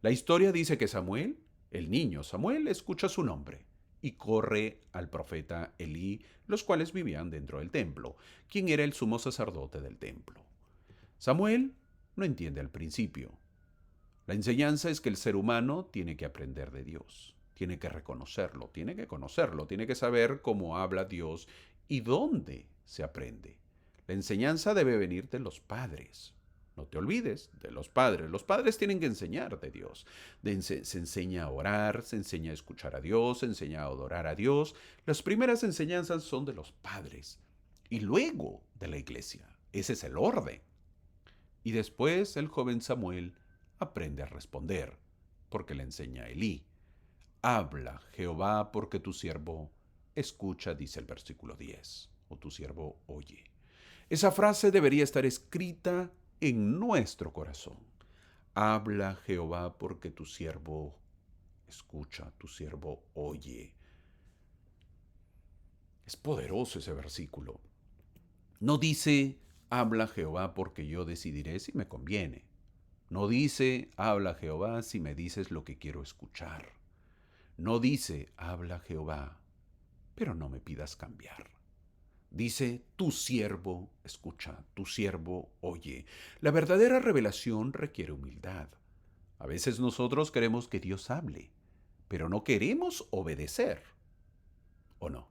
Speaker 1: La historia dice que Samuel, el niño Samuel, escucha su nombre y corre al profeta Elí, los cuales vivían dentro del templo, quien era el sumo sacerdote del templo. Samuel no entiende al principio. La enseñanza es que el ser humano tiene que aprender de Dios, tiene que reconocerlo, tiene que conocerlo, tiene que saber cómo habla Dios y dónde se aprende. La enseñanza debe venir de los padres. No te olvides de los padres. Los padres tienen que enseñar de Dios. Se enseña a orar, se enseña a escuchar a Dios, se enseña a adorar a Dios. Las primeras enseñanzas son de los padres y luego de la iglesia. Ese es el orden. Y después el joven Samuel aprende a responder, porque le enseña a Elí. Habla, Jehová, porque tu siervo escucha, dice el versículo 10, o tu siervo oye. Esa frase debería estar escrita en nuestro corazón. Habla, Jehová, porque tu siervo escucha, tu siervo oye. Es poderoso ese versículo. No dice, habla Jehová porque yo decidiré si me conviene. No dice, habla Jehová si me dices lo que quiero escuchar. No dice, habla Jehová, pero no me pidas cambiar. Dice, tu siervo escucha, tu siervo oye. La verdadera revelación requiere humildad. A veces nosotros queremos que Dios hable, pero no queremos obedecer. ¿O no?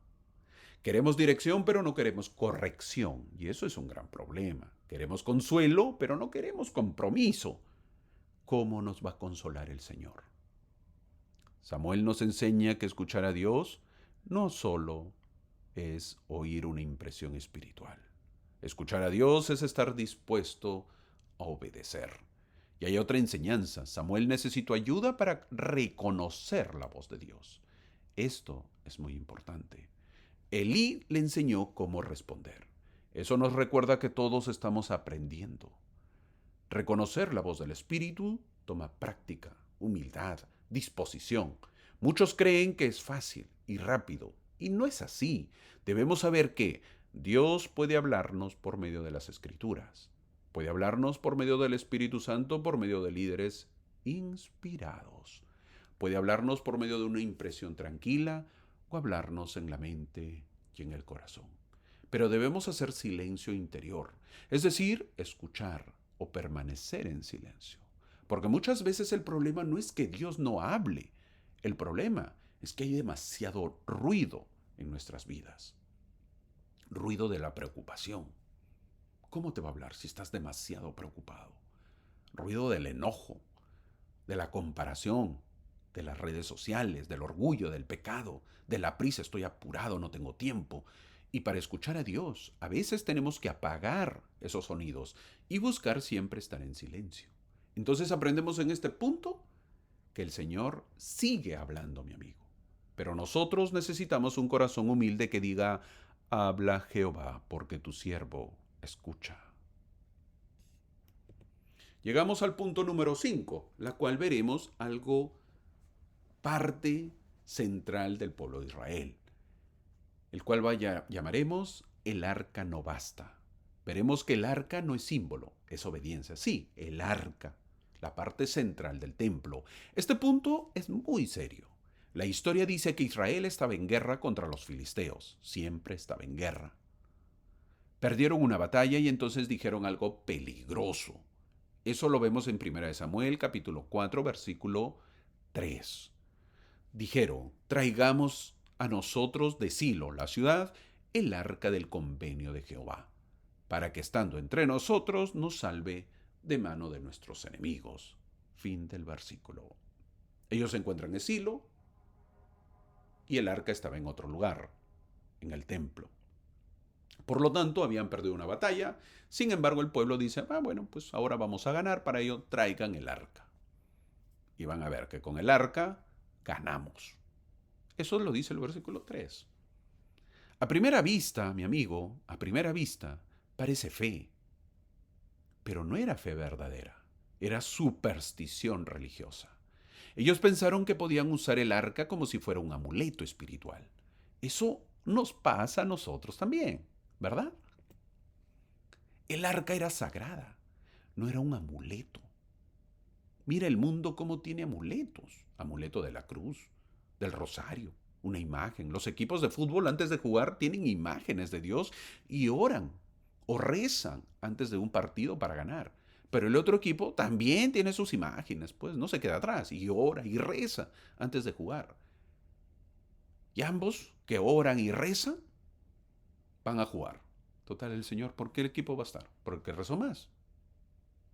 Speaker 1: Queremos dirección, pero no queremos corrección. Y eso es un gran problema. Queremos consuelo, pero no queremos compromiso. ¿Cómo nos va a consolar el Señor? Samuel nos enseña que escuchar a Dios no solo es oír una impresión espiritual. Escuchar a Dios es estar dispuesto a obedecer. Y hay otra enseñanza. Samuel necesitó ayuda para reconocer la voz de Dios. Esto es muy importante. Elí le enseñó cómo responder. Eso nos recuerda que todos estamos aprendiendo. Reconocer la voz del Espíritu toma práctica, humildad, disposición. Muchos creen que es fácil y rápido, y no es así. Debemos saber que Dios puede hablarnos por medio de las Escrituras. Puede hablarnos por medio del Espíritu Santo, por medio de líderes inspirados. Puede hablarnos por medio de una impresión tranquila o hablarnos en la mente y en el corazón. pero debemos hacer silencio interior, es decir, escuchar o permanecer en silencio. Porque muchas veces el problema no es que Dios no hable, el problema es que hay demasiado ruido en nuestras vidas. Ruido de la preocupación. ¿Cómo te va a hablar si estás demasiado preocupado? Ruido del enojo, de la comparación, de las redes sociales, del orgullo, del pecado, de la prisa, estoy apurado, no tengo tiempo. Y para escuchar a Dios, a veces tenemos que apagar esos sonidos y buscar siempre estar en silencio. Entonces aprendemos en este punto que el Señor sigue hablando, mi amigo. Pero nosotros necesitamos un corazón humilde que diga, habla Jehová, porque tu siervo escucha. Llegamos al punto número 5, la cual veremos algo parte central del pueblo de Israel, el cual llamaremos el arca no basta. Veremos que el arca no es símbolo, es obediencia. Sí, el arca, la parte central del templo. Este punto es muy serio. La historia dice que Israel estaba en guerra contra los filisteos, siempre estaba en guerra. Perdieron una batalla y entonces dijeron algo peligroso. Eso lo vemos en 1 Samuel capítulo 4 versículo 3. Dijeron, traigamos a nosotros de Silo, la ciudad, el arca del convenio de Jehová, para que estando entre nosotros nos salve de mano de nuestros enemigos. Fin del versículo. Ellos se encuentran en Silo y el arca estaba en otro lugar, en el templo. Por lo tanto, habían perdido una batalla. Sin embargo, el pueblo dice, bueno, pues ahora vamos a ganar, para ello traigan el arca. Y van a ver que con el arca ganamos. Eso lo dice el versículo 3. A primera vista, mi amigo, a primera vista, parece fe. Pero no era fe verdadera, era superstición religiosa. Ellos pensaron que podían usar el arca como si fuera un amuleto espiritual. Eso nos pasa a nosotros también, ¿verdad? El arca era sagrada, no era un amuleto. Mira el mundo cómo tiene amuletos. Amuleto de la cruz, del rosario, una imagen. Los equipos de fútbol antes de jugar tienen imágenes de Dios y oran o rezan antes de un partido para ganar. Pero el otro equipo también tiene sus imágenes, pues no se queda atrás y ora y reza antes de jugar. Y ambos que oran y rezan van a jugar. Total, el Señor, ¿por qué el equipo va a estar? Porque rezó más.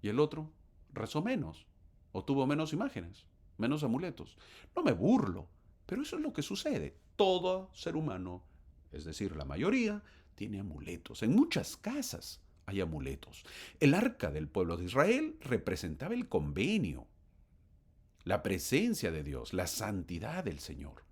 Speaker 1: Y el otro rezó menos o tuvo menos imágenes, menos amuletos. No me burlo, pero eso es lo que sucede. Todo ser humano, es decir, la mayoría, tiene amuletos. En muchas casas hay amuletos. El arca del pueblo de Israel representaba el convenio, la presencia de Dios, la santidad del Señor.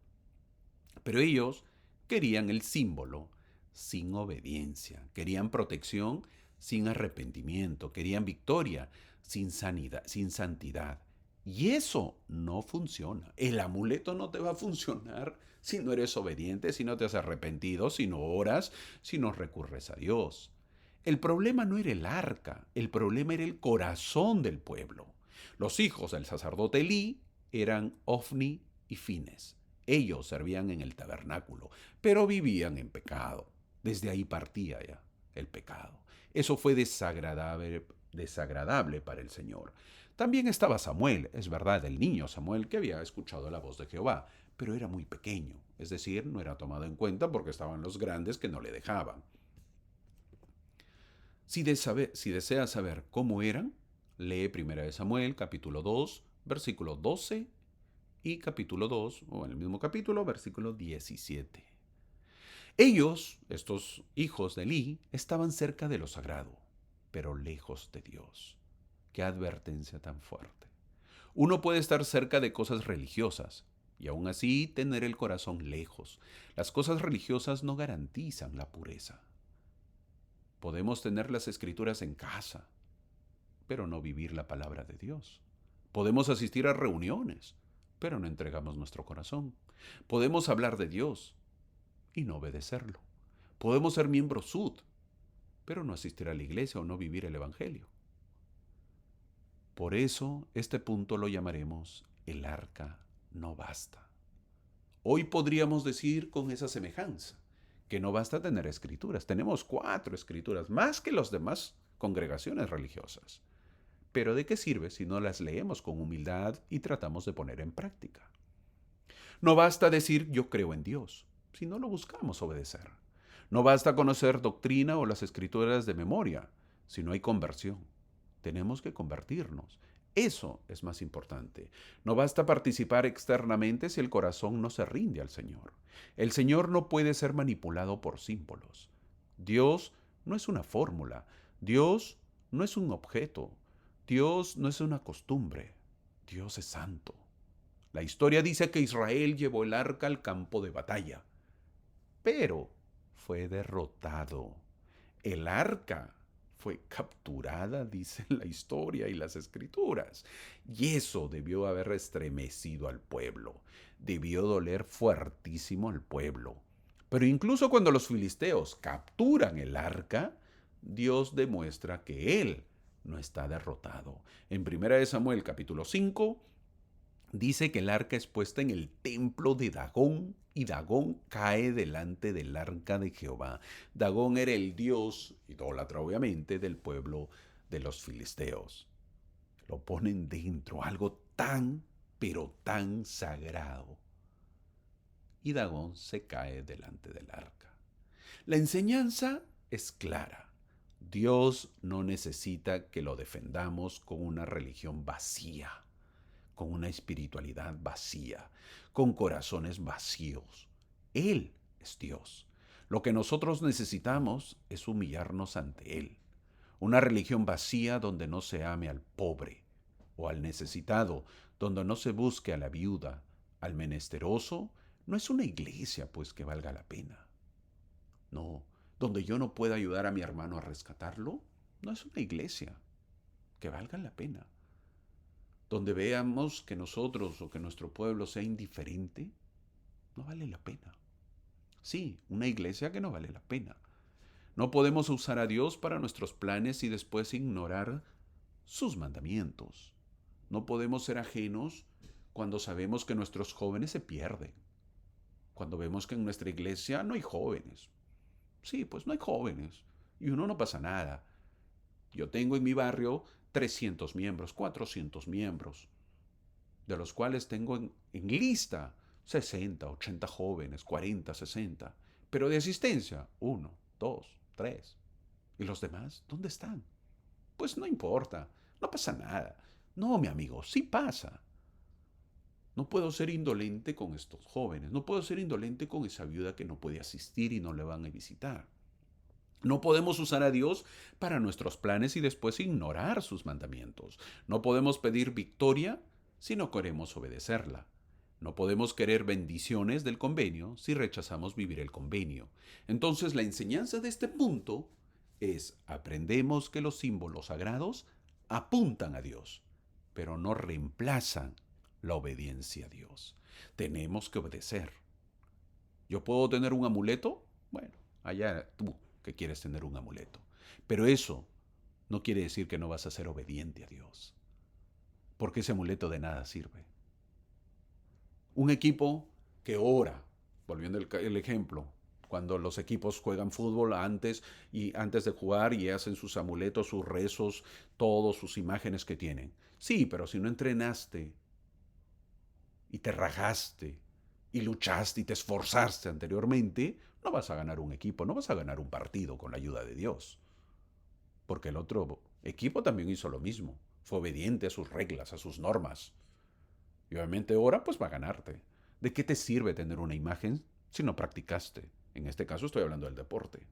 Speaker 1: Pero ellos querían el símbolo sin obediencia, querían protección sin arrepentimiento, querían victoria sin sanidad, sin santidad. Y eso no funciona. El amuleto no te va a funcionar si no eres obediente, si no te has arrepentido, si no oras, si no recurres a Dios. El problema no era el arca, el problema era el corazón del pueblo. Los hijos del sacerdote Elí eran Ofni y Fines. Ellos servían en el tabernáculo, pero vivían en pecado. Desde ahí partía ya el pecado. Eso fue desagradable para el Señor. También estaba Samuel, es verdad, el niño Samuel que había escuchado la voz de Jehová, pero era muy pequeño, es decir, no era tomado en cuenta porque estaban los grandes que no le dejaban. Si deseas saber cómo eran, lee 1 Samuel capítulo 2, versículo 12 y capítulo 2, o en el mismo capítulo, versículo 17. Ellos, estos hijos de Elí, estaban cerca de lo sagrado, pero lejos de Dios. Qué advertencia tan fuerte. Uno puede estar cerca de cosas religiosas y aún así tener el corazón lejos. Las cosas religiosas no garantizan la pureza. Podemos tener las escrituras en casa, pero no vivir la palabra de Dios. Podemos asistir a reuniones, pero no entregamos nuestro corazón. Podemos hablar de Dios y no obedecerlo. Podemos ser miembros SUD, pero no asistir a la iglesia o no vivir el Evangelio. Por eso este punto lo llamaremos el arca no basta. Hoy podríamos decir con esa semejanza que no basta tener escrituras. Tenemos 4 escrituras, más que las demás congregaciones religiosas. Pero ¿de qué sirve si no las leemos con humildad y tratamos de poner en práctica? No basta decir yo creo en Dios, si no lo buscamos obedecer. No basta conocer doctrina o las escrituras de memoria, si no hay conversión. Tenemos que convertirnos. Eso es más importante. No basta participar externamente si el corazón no se rinde al Señor. El Señor no puede ser manipulado por símbolos. Dios no es una fórmula. Dios no es un objeto. Dios no es una costumbre. Dios es santo. La historia dice que Israel llevó el arca al campo de batalla, pero fue derrotado. El arca fue capturada, dice la historia y las escrituras. Y eso debió haber estremecido al pueblo. Debió doler fuertísimo al pueblo. Pero incluso cuando los filisteos capturan el arca, Dios demuestra que Él no está derrotado. En 1 Samuel capítulo 5 dice que el arca es puesta en el templo de Dagón y Dagón cae delante del arca de Jehová. Dagón era el dios, idólatra obviamente, del pueblo de los filisteos. Lo ponen dentro, algo tan, pero tan sagrado. Y Dagón se cae delante del arca. La enseñanza es clara. Dios no necesita que lo defendamos con una religión vacía, con una espiritualidad vacía, con corazones vacíos. Él es Dios. Lo que nosotros necesitamos es humillarnos ante Él. Una religión vacía donde no se ame al pobre o al necesitado, donde no se busque a la viuda, al menesteroso, no es una iglesia pues que valga la pena. No, donde yo no pueda ayudar a mi hermano a rescatarlo, no es una iglesia que valga la pena. Donde veamos que nosotros o que nuestro pueblo sea indiferente, no vale la pena. Sí, una iglesia que no vale la pena. No podemos usar a Dios para nuestros planes y después ignorar sus mandamientos. No podemos ser ajenos cuando sabemos que nuestros jóvenes se pierden. Cuando vemos que en nuestra iglesia no hay jóvenes. Sí, pues no hay jóvenes. Y uno no pasa nada. Yo tengo en mi barrio 300 miembros, 400 miembros, de los cuales tengo en lista 60, 80 jóvenes, 40, 60. Pero de asistencia, 1, 2, 3. ¿Y los demás? ¿Dónde están? Pues no importa, no pasa nada. No, mi amigo, sí pasa. No puedo ser indolente con estos jóvenes, no puedo ser indolente con esa viuda que no puede asistir y no le van a visitar. No podemos usar a Dios para nuestros planes y después ignorar sus mandamientos. No podemos pedir victoria si no queremos obedecerla. No podemos querer bendiciones del convenio si rechazamos vivir el convenio. Entonces la enseñanza de este punto es: aprendemos que los símbolos sagrados apuntan a Dios, pero no reemplazan la obediencia a Dios. Tenemos que obedecer. ¿Yo puedo tener un amuleto? Bueno, allá tú que quieres tener un amuleto. Pero eso no quiere decir que no vas a ser obediente a Dios, porque ese amuleto de nada sirve. Un equipo que ora, volviendo el ejemplo, cuando los equipos juegan fútbol antes de jugar y hacen sus amuletos, sus rezos, todas sus imágenes que tienen. Sí, pero si no entrenaste y te rajaste y luchaste y te esforzaste anteriormente, no vas a ganar un equipo, no vas a ganar un partido con la ayuda de Dios. Porque el otro equipo también hizo lo mismo. Fue obediente a sus reglas, a sus normas. Y obviamente ahora pues va a ganarte. ¿De qué te sirve tener una imagen si no practicaste? En este caso estoy hablando del deporte.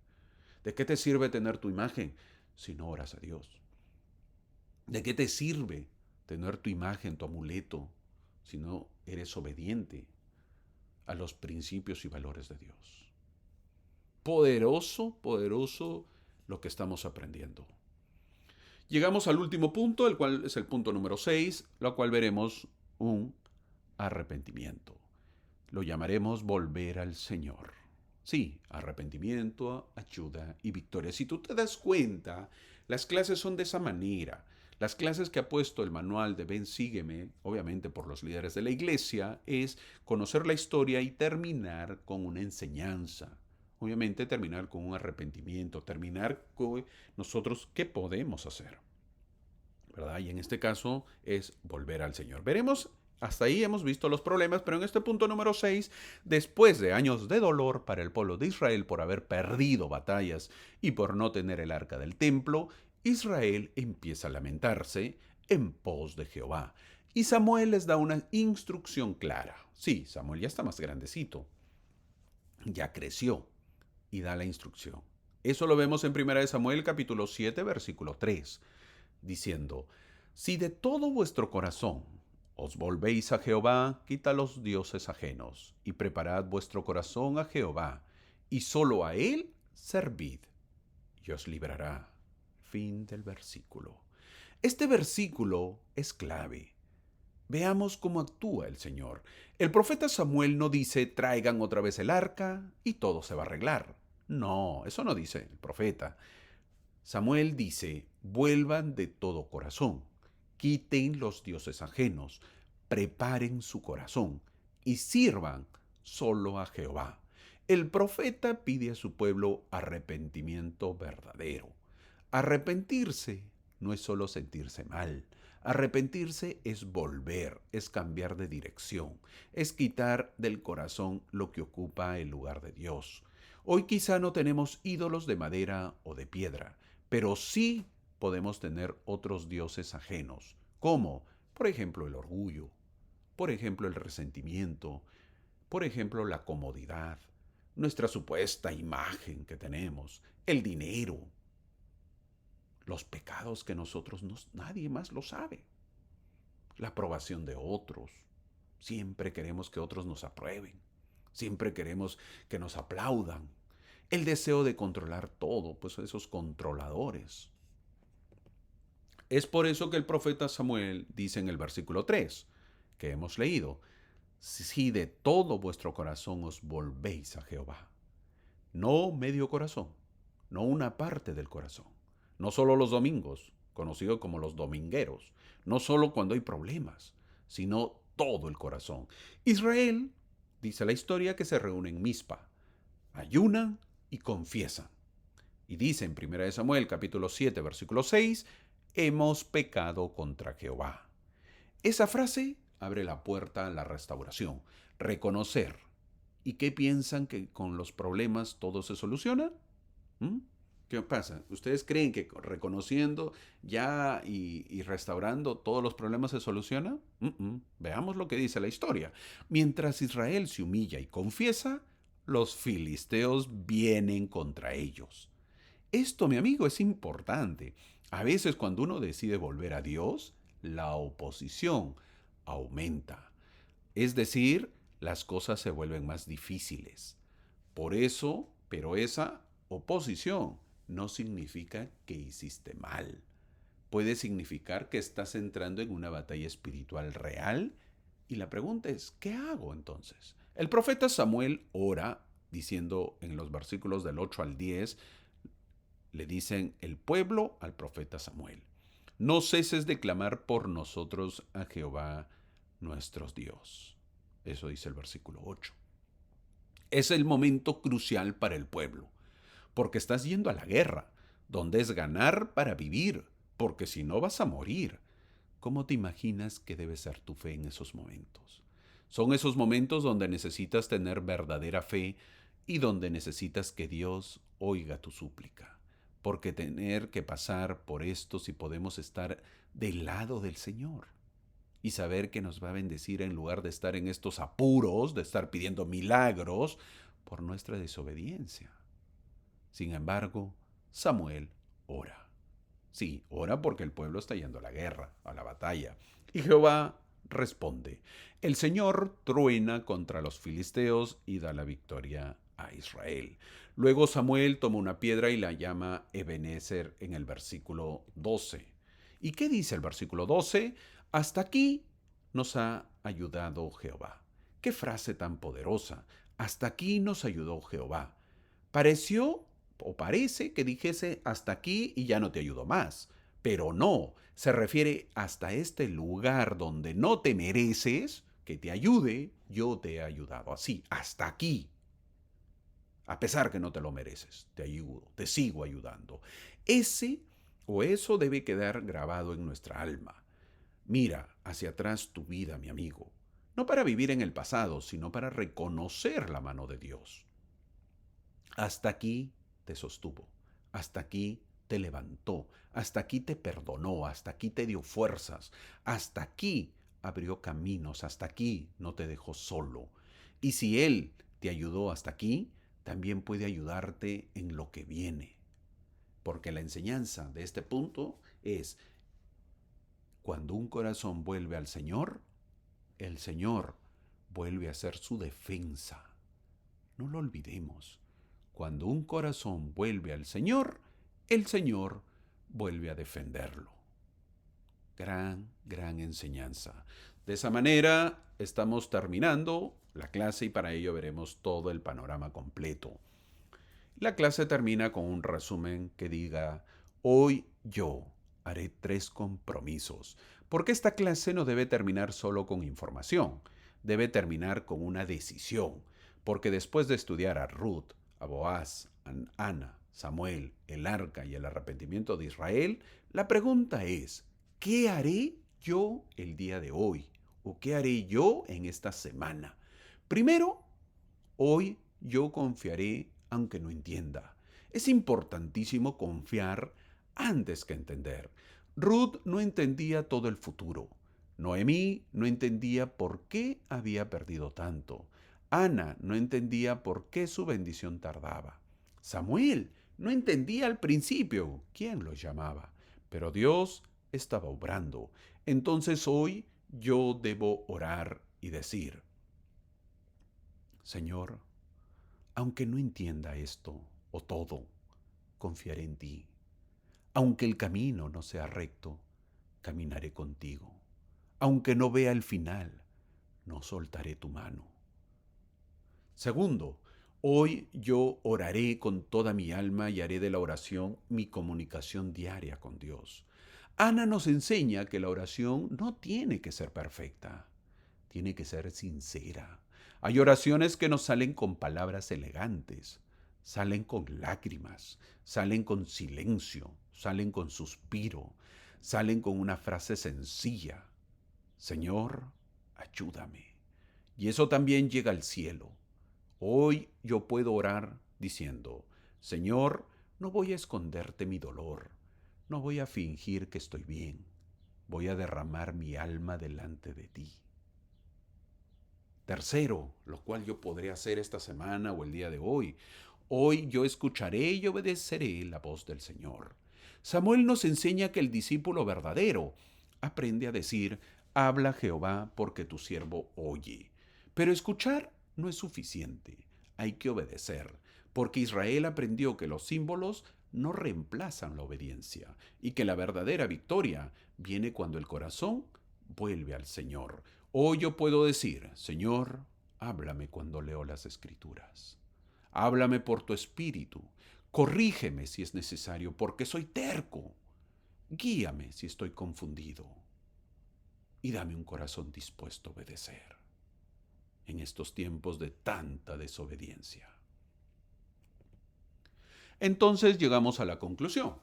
Speaker 1: ¿De qué te sirve tener tu imagen si no oras a Dios? ¿De qué te sirve tener tu imagen, tu amuleto, si no eres obediente a los principios y valores de Dios? Poderoso, poderoso lo que estamos aprendiendo. Llegamos al último punto, el cual es el punto número 6, lo cual veremos un arrepentimiento. Lo llamaremos volver al Señor. Sí, arrepentimiento, ayuda y victoria. Si tú te das cuenta, las clases son de esa manera. Las clases que ha puesto el manual de Ven, Sígueme, obviamente por los líderes de la iglesia, es conocer la historia y terminar con una enseñanza. obviamente terminar con un arrepentimiento, terminar con nosotros qué podemos hacer, ¿verdad? Y en este caso es volver al Señor. Veremos, hasta ahí hemos visto los problemas, pero en este punto número 6, después de años de dolor para el pueblo de Israel por haber perdido batallas y por no tener el arca del templo, Israel empieza a lamentarse en pos de Jehová. Y Samuel les da una instrucción clara. Sí, Samuel ya está más grandecito, ya creció y da la instrucción. Eso lo vemos en 1 Samuel capítulo 7, versículo 3, diciendo, si de todo vuestro corazón os volvéis a Jehová, quita los dioses ajenos, y preparad vuestro corazón a Jehová, y solo a él servid, y os librará. Fin del versículo. Este versículo es clave. Veamos cómo actúa el Señor. El profeta Samuel no dice traigan otra vez el arca y todo se va a arreglar. No, eso no dice el profeta. Samuel dice, vuelvan de todo corazón, quiten los dioses ajenos, preparen su corazón y sirvan solo a Jehová. El profeta pide a su pueblo arrepentimiento verdadero. Arrepentirse no es solo sentirse mal. Arrepentirse es volver, es cambiar de dirección, es quitar del corazón lo que ocupa el lugar de Dios. Hoy quizá no tenemos ídolos de madera o de piedra, pero sí podemos tener otros dioses ajenos, como, por ejemplo, el orgullo, por ejemplo, el resentimiento, por ejemplo, la comodidad, nuestra supuesta imagen que tenemos, el dinero, los pecados que nadie más lo sabe, la aprobación de otros. Siempre queremos que otros nos aprueben, siempre queremos que nos aplaudan. El deseo de controlar todo, pues esos controladores. Es por eso que el profeta Samuel dice en el versículo 3, que hemos leído, si de todo vuestro corazón os volvéis a Jehová. No medio corazón, no una parte del corazón, no solo los domingos, conocidos como los domingueros, no solo cuando hay problemas, sino todo el corazón. Israel, dice la historia, que se reúne en Mizpa, ayunan y confiesan. Y dice en 1 Samuel capítulo 7, versículo 6, hemos pecado contra Jehová. Esa frase abre la puerta a la restauración, reconocer. ¿Y qué piensan que con los problemas todo se soluciona? ¿Mm? ¿Qué pasa? ¿Ustedes creen que reconociendo ya y restaurando todos los problemas se soluciona? Veamos lo que dice la historia. Mientras Israel se humilla y confiesa, los filisteos vienen contra ellos. Esto, mi amigo, es importante. A veces cuando uno decide volver a Dios, la oposición aumenta. Es decir, las cosas se vuelven más difíciles. Por eso, pero esa oposición no significa que hiciste mal. Puede significar que estás entrando en una batalla espiritual real y la pregunta es, ¿qué hago entonces? El profeta Samuel ora diciendo en los versículos del 8 al 10, le dicen el pueblo al profeta Samuel, no ceses de clamar por nosotros a Jehová nuestro Dios. Eso dice el versículo 8. Es el momento crucial para el pueblo, porque estás yendo a la guerra, donde es ganar para vivir, porque si no vas a morir. ¿Cómo te imaginas que debe ser tu fe en esos momentos? Son esos momentos donde necesitas tener verdadera fe y donde necesitas que Dios oiga tu súplica. Porque tener que pasar por esto si podemos estar del lado del Señor y saber que nos va a bendecir en lugar de estar en estos apuros, de estar pidiendo milagros por nuestra desobediencia. Sin embargo, Samuel ora. Sí, ora porque el pueblo está yendo a la guerra, a la batalla. Y Jehová responde. El Señor truena contra los filisteos y da la victoria a Israel. Luego Samuel toma una piedra y la llama Ebenezer en el versículo 12. ¿Y qué dice el versículo 12? Hasta aquí nos ha ayudado Jehová. Qué frase tan poderosa. Hasta aquí nos ayudó Jehová. Pareció o parece que dijese hasta aquí y ya no te ayudo más. Pero no, se refiere hasta este lugar donde no te mereces que te ayude, yo te he ayudado así, hasta aquí. A pesar que no te lo mereces, te ayudo, te sigo ayudando. Ese o eso debe quedar grabado en nuestra alma. Mira hacia atrás tu vida, mi amigo. No para vivir en el pasado, sino para reconocer la mano de Dios. Hasta aquí te sostuvo, hasta aquí te levantó, hasta aquí te perdonó, hasta aquí te dio fuerzas, hasta aquí abrió caminos, hasta aquí no te dejó solo. Y si Él te ayudó hasta aquí, también puede ayudarte en lo que viene. Porque la enseñanza de este punto es, cuando un corazón vuelve al Señor, el Señor vuelve a ser su defensa. No lo olvidemos. Cuando un corazón vuelve al Señor, el Señor vuelve a defenderlo. Gran enseñanza. De esa manera estamos terminando la clase y para ello veremos todo el panorama completo. La clase termina con un resumen que diga, hoy yo haré 3 compromisos, porque esta clase no debe terminar solo con información, debe terminar con una decisión, porque después de estudiar a Ruth, a Boaz, a Ana, Samuel, el arca y el arrepentimiento de Israel, la pregunta es, ¿qué haré yo el día de hoy? ¿O qué haré yo en esta semana? Primero, hoy yo confiaré aunque no entienda. Es importantísimo confiar antes que entender. Ruth no entendía todo el futuro. Noemí no entendía por qué había perdido tanto. Ana no entendía por qué su bendición tardaba. Samuel no entendía al principio quién lo llamaba. Pero Dios estaba obrando. Entonces hoy yo debo orar y decir, Señor, aunque no entienda esto o todo, confiaré en ti. Aunque el camino no sea recto, caminaré contigo. Aunque no vea el final, no soltaré tu mano. Segundo, hoy yo oraré con toda mi alma y haré de la oración mi comunicación diaria con Dios. Ana nos enseña que la oración no tiene que ser perfecta, tiene que ser sincera. Hay oraciones que no salen con palabras elegantes, salen con lágrimas, salen con silencio, salen con suspiro, salen con una frase sencilla. Señor, ayúdame. Y eso también llega al cielo. Hoy yo puedo orar diciendo, Señor, no voy a esconderte mi dolor, no voy a fingir que estoy bien, voy a derramar mi alma delante de ti. Tercero, lo cual yo podré hacer esta semana o el día de hoy. Hoy yo escucharé y obedeceré la voz del Señor. Samuel nos enseña que el discípulo verdadero aprende a decir, habla Jehová porque tu siervo oye. Pero escuchar no es suficiente, hay que obedecer, porque Israel aprendió que los símbolos no reemplazan la obediencia y que la verdadera victoria viene cuando el corazón vuelve al Señor. Hoy yo puedo decir, Señor, háblame cuando leo las Escrituras. Háblame por tu espíritu. Corrígeme si es necesario, porque soy terco. Guíame si estoy confundido. Y dame un corazón dispuesto a obedecer en estos tiempos de tanta desobediencia. Entonces llegamos a la conclusión.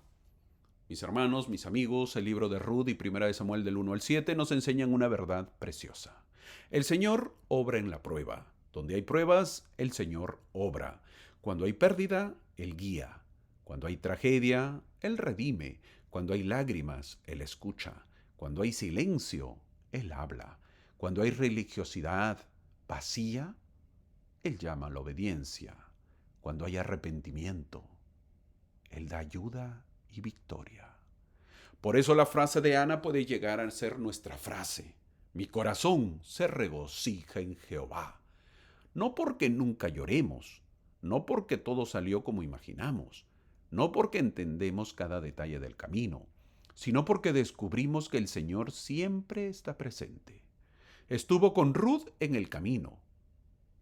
Speaker 1: Mis hermanos, mis amigos, el libro de Ruth y Primera de Samuel del 1 al 7 nos enseñan una verdad preciosa. El Señor obra en la prueba. Donde hay pruebas, el Señor obra. Cuando hay pérdida, Él guía. Cuando hay tragedia, Él redime. Cuando hay lágrimas, Él escucha. Cuando hay silencio, Él habla. Cuando hay religiosidad vacía, Él llama a la obediencia. Cuando hay arrepentimiento, Él da ayuda y victoria. Por eso la frase de Ana puede llegar a ser nuestra frase. Mi corazón se regocija en Jehová. No porque nunca lloremos, no porque todo salió como imaginamos, no porque entendemos cada detalle del camino, sino porque descubrimos que el Señor siempre está presente. Estuvo con Ruth en el camino,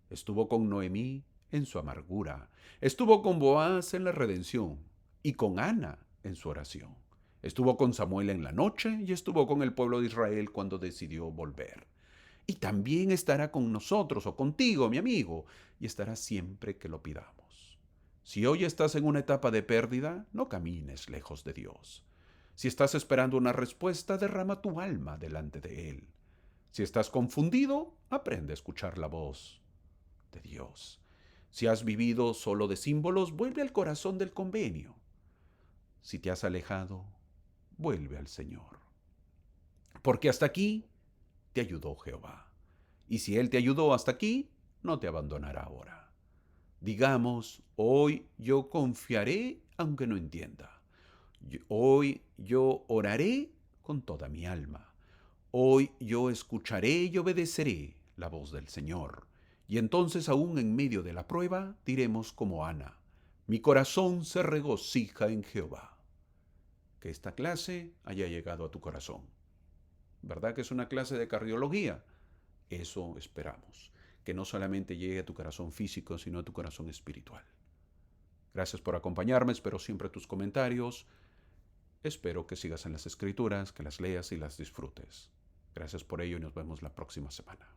Speaker 1: estuvo con Noemí en su amargura, estuvo con Boaz en la redención y con Ana en su oración. Estuvo con Samuel en la noche y estuvo con el pueblo de Israel cuando decidió volver. Y también estará con nosotros o contigo, mi amigo, y estará siempre que lo pidamos. Si hoy estás en una etapa de pérdida, no camines lejos de Dios. Si estás esperando una respuesta, derrama tu alma delante de Él. Si estás confundido, aprende a escuchar la voz de Dios. Si has vivido solo de símbolos, vuelve al corazón del convenio. Si te has alejado, vuelve al Señor. Porque hasta aquí te ayudó Jehová. Y si Él te ayudó hasta aquí, no te abandonará ahora. Digamos, hoy yo confiaré aunque no entienda. Hoy yo oraré con toda mi alma. Hoy yo escucharé y obedeceré la voz del Señor. Y entonces aún en medio de la prueba diremos como Ana, mi corazón se regocija en Jehová. Que esta clase haya llegado a tu corazón. ¿Verdad que es una clase de cardiología? Eso esperamos. Que no solamente llegue a tu corazón físico, sino a tu corazón espiritual. Gracias por acompañarme, espero siempre tus comentarios. Espero que sigas en las escrituras, que las leas y las disfrutes. Gracias por ello y nos vemos la próxima semana.